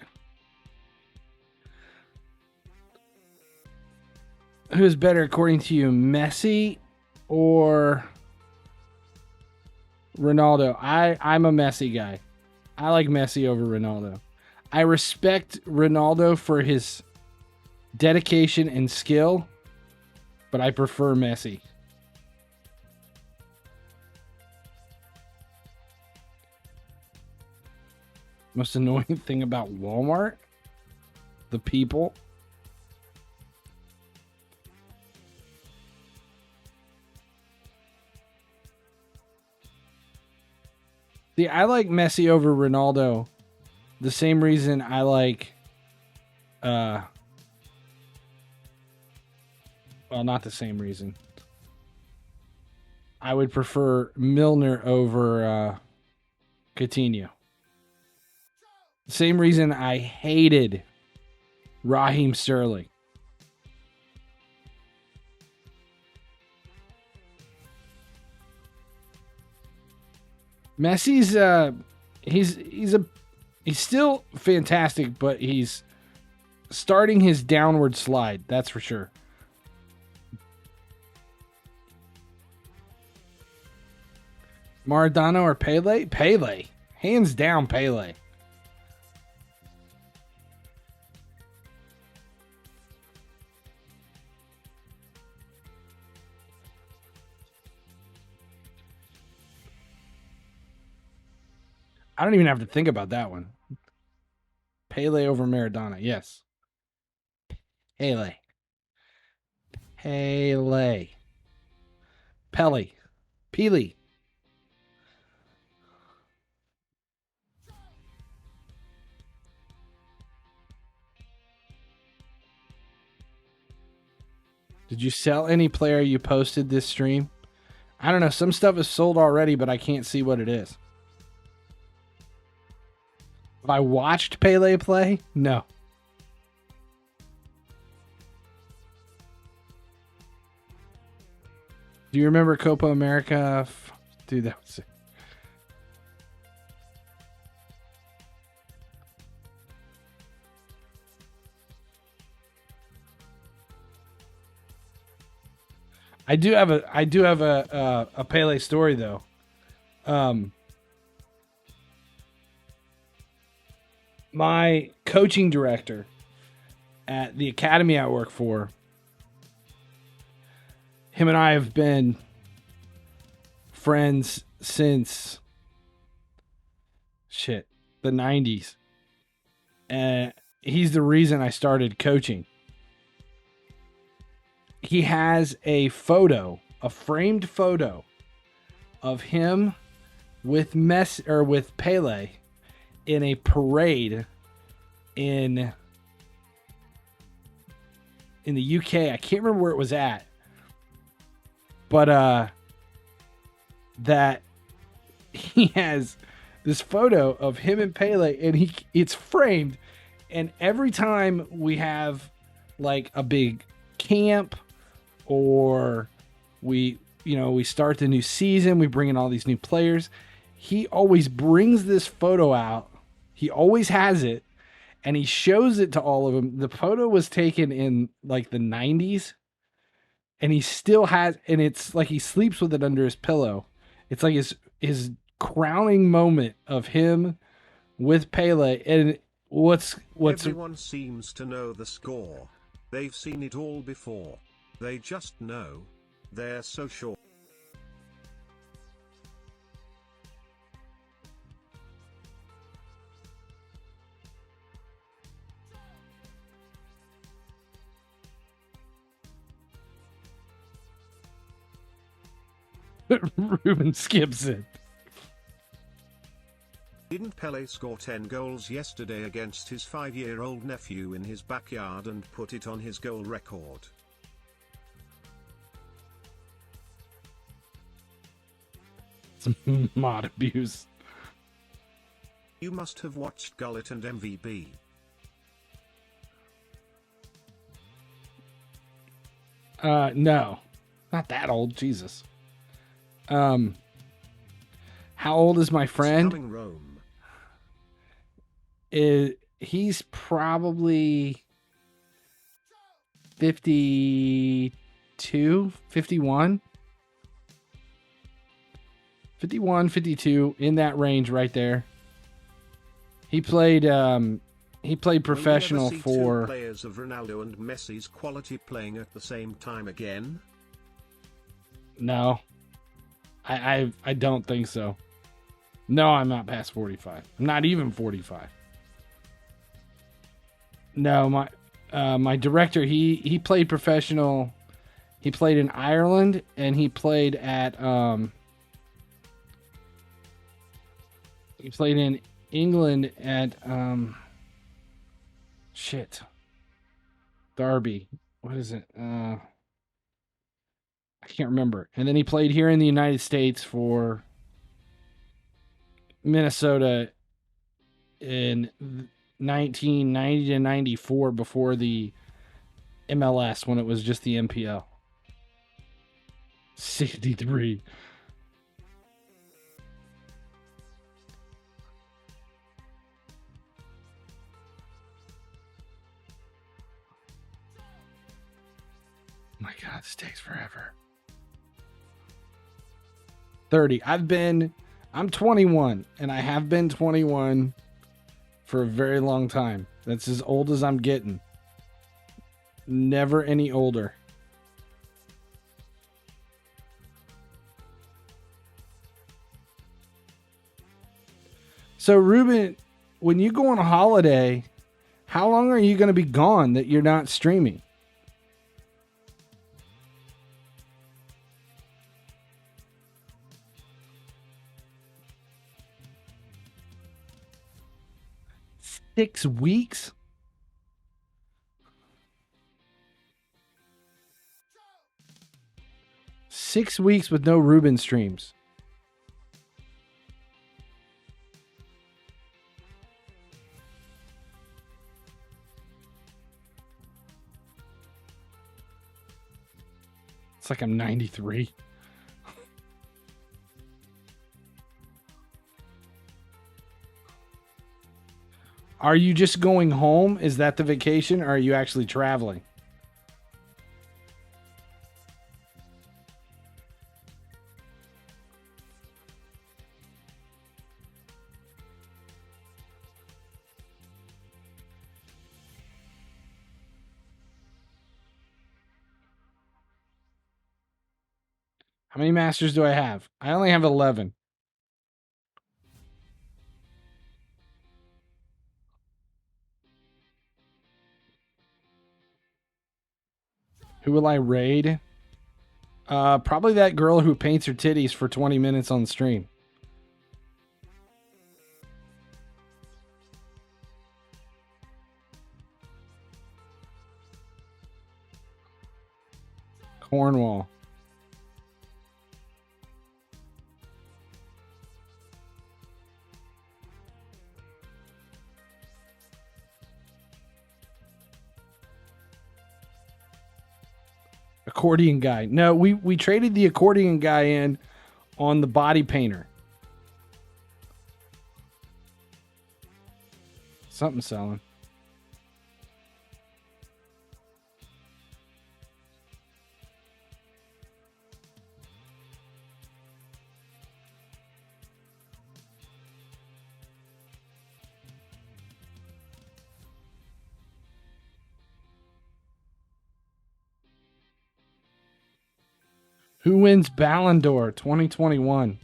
Who's better according to you, Messi or Ronaldo? I'm a Messi guy. I like Messi over Ronaldo. I respect Ronaldo for his dedication and skill, but I prefer Messi. Most annoying thing about Walmart? The people. See, I like Messi over Ronaldo. The same reason I like, well, not the same reason. I would prefer Milner over Coutinho. Same reason I hated Raheem Sterling. Messi's he's still fantastic, but he's starting his downward slide, that's for sure. Maradona or Pele? Pele. Hands down Pele. I don't even have to think about that one. Pele over Maradona. Yes. Pele. Pele. Pele. Pele. Did you sell any player you posted this stream? I don't know. Some stuff is sold already, but I can't see what it is. Have I watched Pele play? No. Do you remember Copa America? Dude, that was... I do have a Pele story though. My coaching director at the academy I work for, him and I have been friends since the 90s. And he's the reason I started coaching. He has a framed photo of him with with Pele in a parade in the UK. I can't remember where it was at. But that he has this photo of him and Pele, and it's framed, and every time we have like a big camp or we start the new season, we bring in all these new players, he always brings this photo out. He always has it, and he shows it to all of them. The photo was taken in like the 90s, and he still has, and it's like he sleeps with it under his pillow. It's like his crowning moment of him with Pele. And what's everyone seems to know the score. They've seen it all before. They just know. They're so sure. Ruben skips it. Didn't Pele score 10 goals yesterday against his 5-year-old nephew in his backyard and put it on his goal record? It's mod abuse. You must have watched Gullet and MVB. No. Not that old, Jesus. How old is my friend? Rome. He's probably 52, 51. 51, 52, in that range right there. He played professional for two players of Ronaldo and Messi's quality playing at the same time again. No. I don't think so. No, I'm not past 45. I'm not even 45. No, my director, he played professional. He played in Ireland, and he played at he played in England at Derby. What is it? I can't remember. And then he played here in the United States for Minnesota in 1990 to 94 before the MLS, when it was just the MPL. 63. My God, this takes forever. 30. I'm 21, and I have been 21 for a very long time. That's as old as I'm getting. Never any older. So, Ruben, when you go on a holiday, how long are you going to be gone that you're not streaming? Six weeks? Six weeks with no Ruben streams. It's like I'm 93. Are you just going home? Is that the vacation, or are you actually traveling? How many masters do I have? I only have 11. Who will I raid? Probably that girl who paints her titties for 20 minutes on the stream. Cornwall. Accordion guy. No, we traded the accordion guy in on the body painter. Something selling. Who wins Ballon d'Or 2021?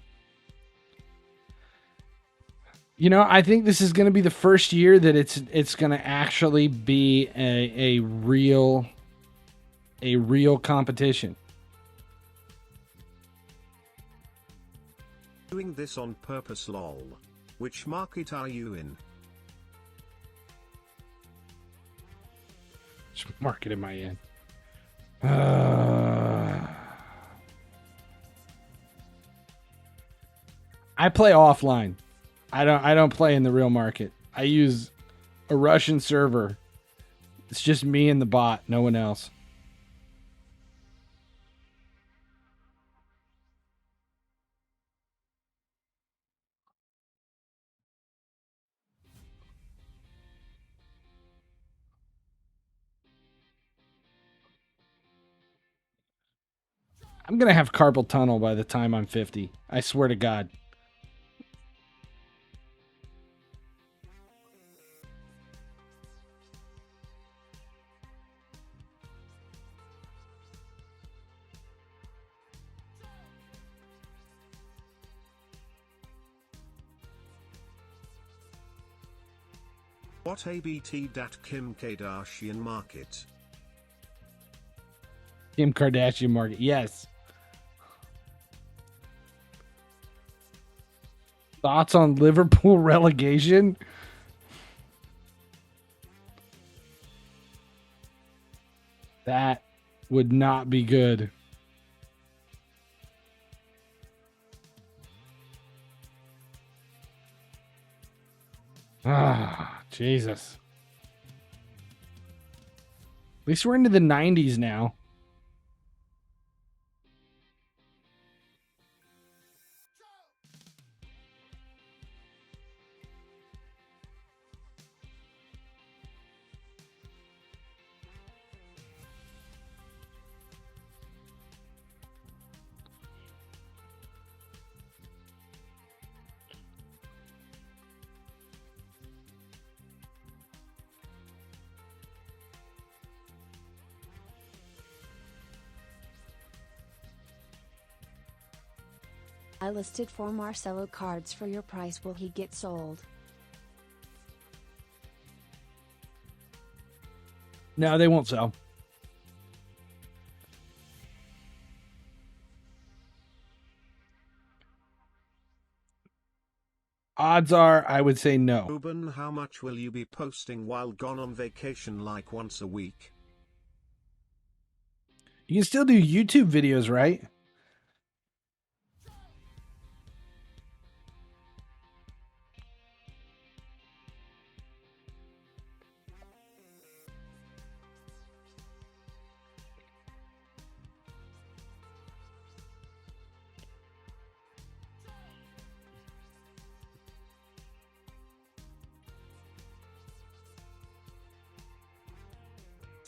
You know, I think this is going to be the first year that it's going to actually be a real competition. Doing this on purpose, lol. Which market are you in? Which market am I in? I play offline. I don't play in the real market. I use a Russian server. It's just me and the bot, no one else. I'm going to have carpal tunnel by the time I'm 50. I swear to God. What Kim Kardashian market? Kim Kardashian market. Yes. Thoughts on Liverpool relegation? That would not be good. Ah, Jesus. At least we're into the 90s now. I listed 4 Marcelo cards for your price. Will he get sold? No, they won't sell. Odds are, I would say no. Ruben, how much will you be posting while gone on vacation, like once a week? You can still do YouTube videos, right?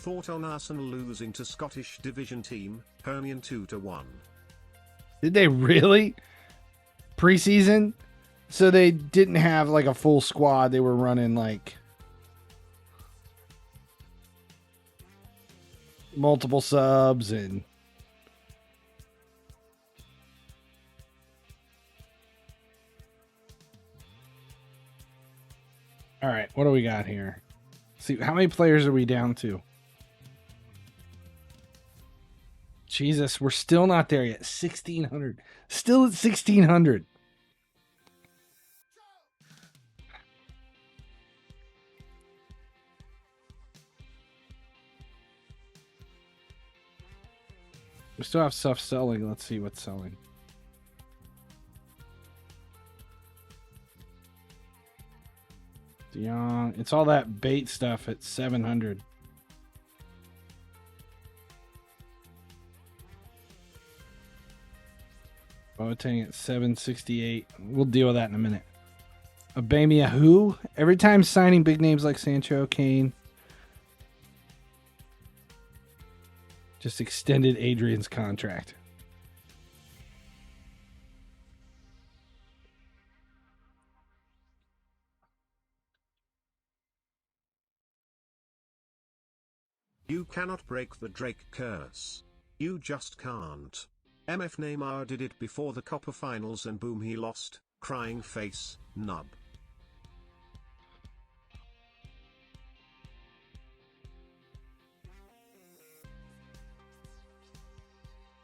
Thought on Arsenal losing to Scottish division team, Hermione 2-1. Did they really? Preseason? So they didn't have like a full squad. They were running like multiple subs and all right, what do we got here? See, how many players are we down to? Jesus, we're still not there yet. 1,600. Still at 1,600. We still have stuff selling. Let's see what's selling. DeYoung. It's all that bait stuff at 700. Boateng at 768. We'll deal with that in a minute. Aubameyang who? Every time signing big names like Sancho, Kane. Just extended Adrian's contract. You cannot break the Drake curse. You just can't. MF Neymar did it before the Copa Finals and boom, he lost. Crying face, nub.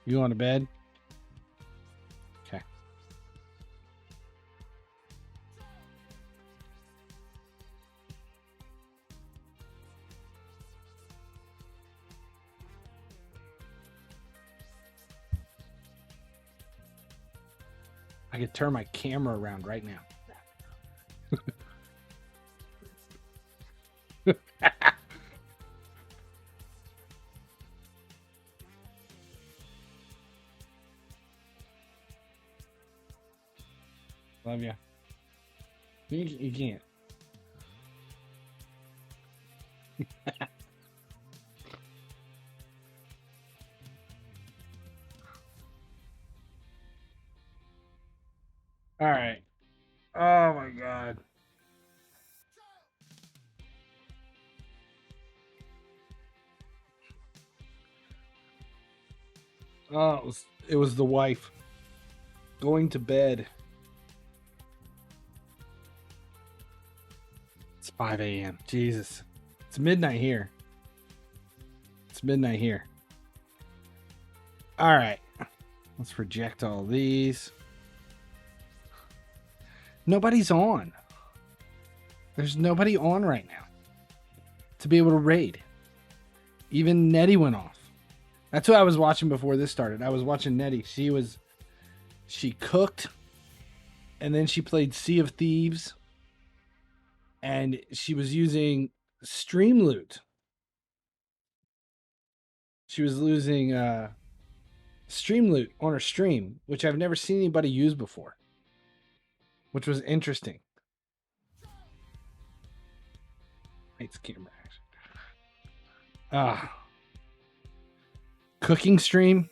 You going to bed? Okay. I could turn my camera around right now. Love you. You can't. All right. Oh my God. Oh, it was the wife going to bed. It's 5 a.m. Jesus. It's midnight here. It's midnight here. All right. Let's reject all these. Nobody's on. There's nobody on right now to be able to raid. Even Nettie went off. That's what I was watching before this started. I was watching Nettie. She cooked, and then she played Sea of Thieves, and she was using Stream Loot. She was losing Stream Loot on her stream, which I've never seen anybody use before, which was interesting. Hates camera action. Cooking stream.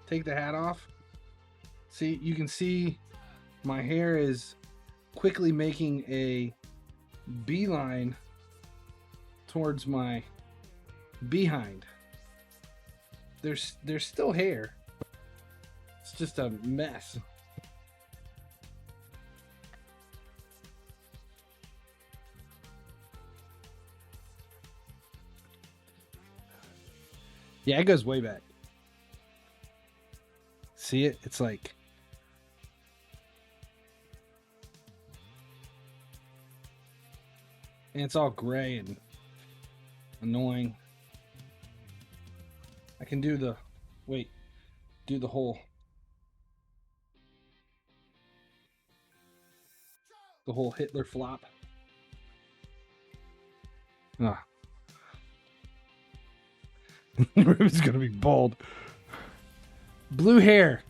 Take the hat off. See, you can see my hair is quickly making a beeline towards my behind. There's still hair. It's just a mess. Yeah, it goes way back. See it? It's like... and it's all gray and annoying. I can do the... wait. Do the whole... the whole Hitler flop. Ah. Ruben's gonna be bald. Blue hair.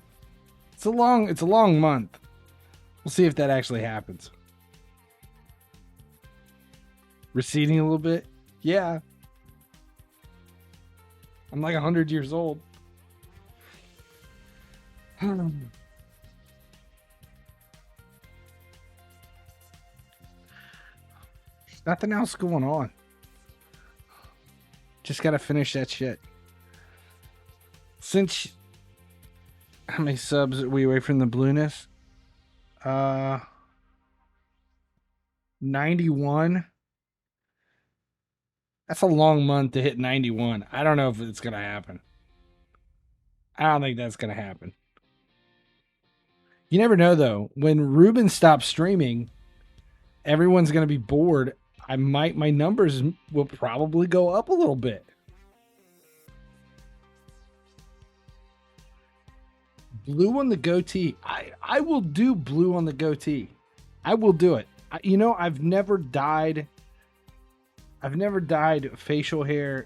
It's a long month. We'll see if that actually happens. Receding a little bit? Yeah. I'm like 100 years old. Nothing else going on. Just gotta finish that shit. Since how many subs are we away from the blueness? 91. That's a long month to hit 91. I don't know if it's gonna happen. I don't think that's gonna happen. You never know though. When Ruben stops streaming, everyone's gonna be bored. My numbers will probably go up a little bit. Blue on the goatee. I will do blue on the goatee. I will do it. I've never dyed facial hair.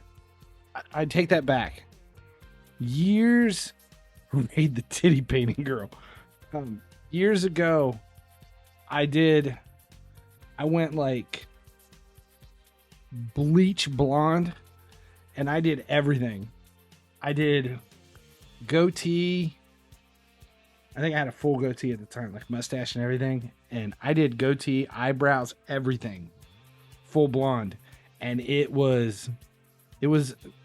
I take that back. Years who made the titty painting girl. Years ago, I went like bleach blonde, and I did everything. I did goatee. I think I had a full goatee at the time, like mustache and everything. And I did goatee, eyebrows, everything. Full blonde. And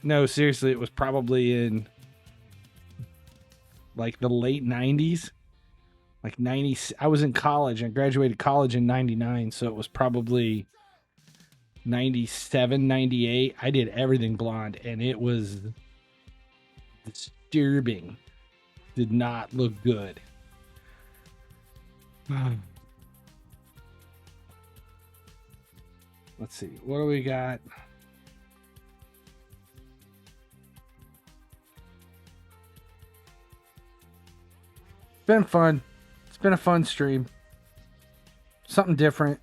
no, seriously, it was probably in like the late 90s. Like 90, I was in college. I graduated college in 99, so it was probably 97, 98. I did everything blonde, and it was disturbing. Did not look good. Let's see. What do we got? It's been fun. It's been a fun stream. Something different.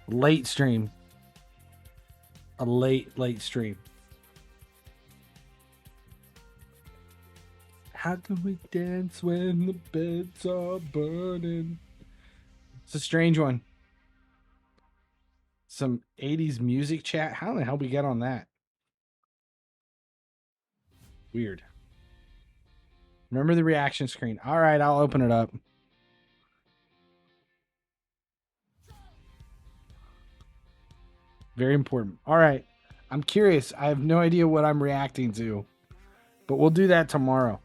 Late stream. A late stream. How do we dance when the beds are burning? It's a strange one. Some 80s music chat. How the hell we get on that? Weird. Remember the reaction screen. All right, I'll open it up. Very important. All right. I'm curious. I have no idea what I'm reacting to, but we'll do that tomorrow.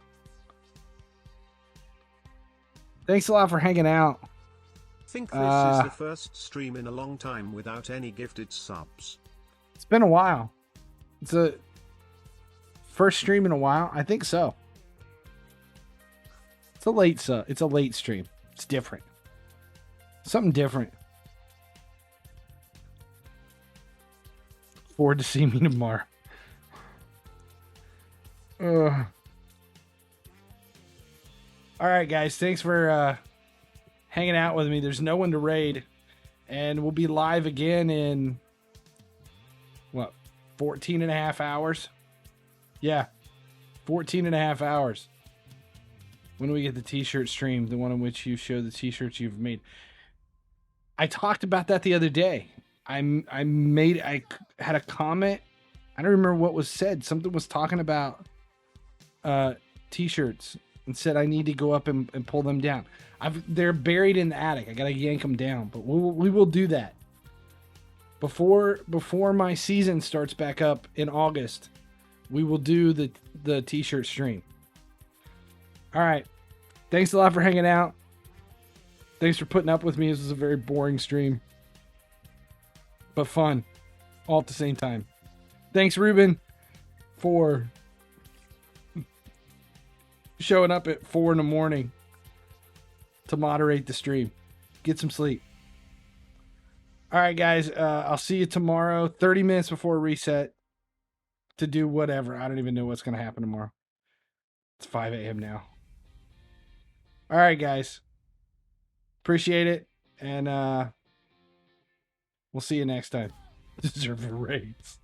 Thanks a lot for hanging out. I think this is the first stream in a long time without any gifted subs. It's been a while. It's a first stream in a while. I think so. It's a late stream. It's different. Something different. Forward to see me tomorrow. All right, guys. Thanks for hanging out with me. There's no one to raid. And we'll be live again in, 14 and a half hours? Yeah, 14 and a half hours. When do we get the t-shirt stream? The one in which you show the t-shirts you've made. I talked about that the other day. I had a comment. I don't remember what was said. Something was talking about t-shirts and said I need to go up and pull them down. They're buried in the attic. I gotta yank them down, but we will do that before my season starts back up in August. We will do the t-shirt stream. All right. Thanks a lot for hanging out. Thanks for putting up with me. This was a very boring stream, but fun all at the same time. Thanks, Ruben, for showing up at 4 a.m. to moderate the stream. Get some sleep. All right, guys. I'll see you tomorrow, 30 minutes before reset, to do whatever. I don't even know what's going to happen tomorrow. It's 5 a.m. now. All right, guys. Appreciate it. And we'll see you next time. Deserve your raids.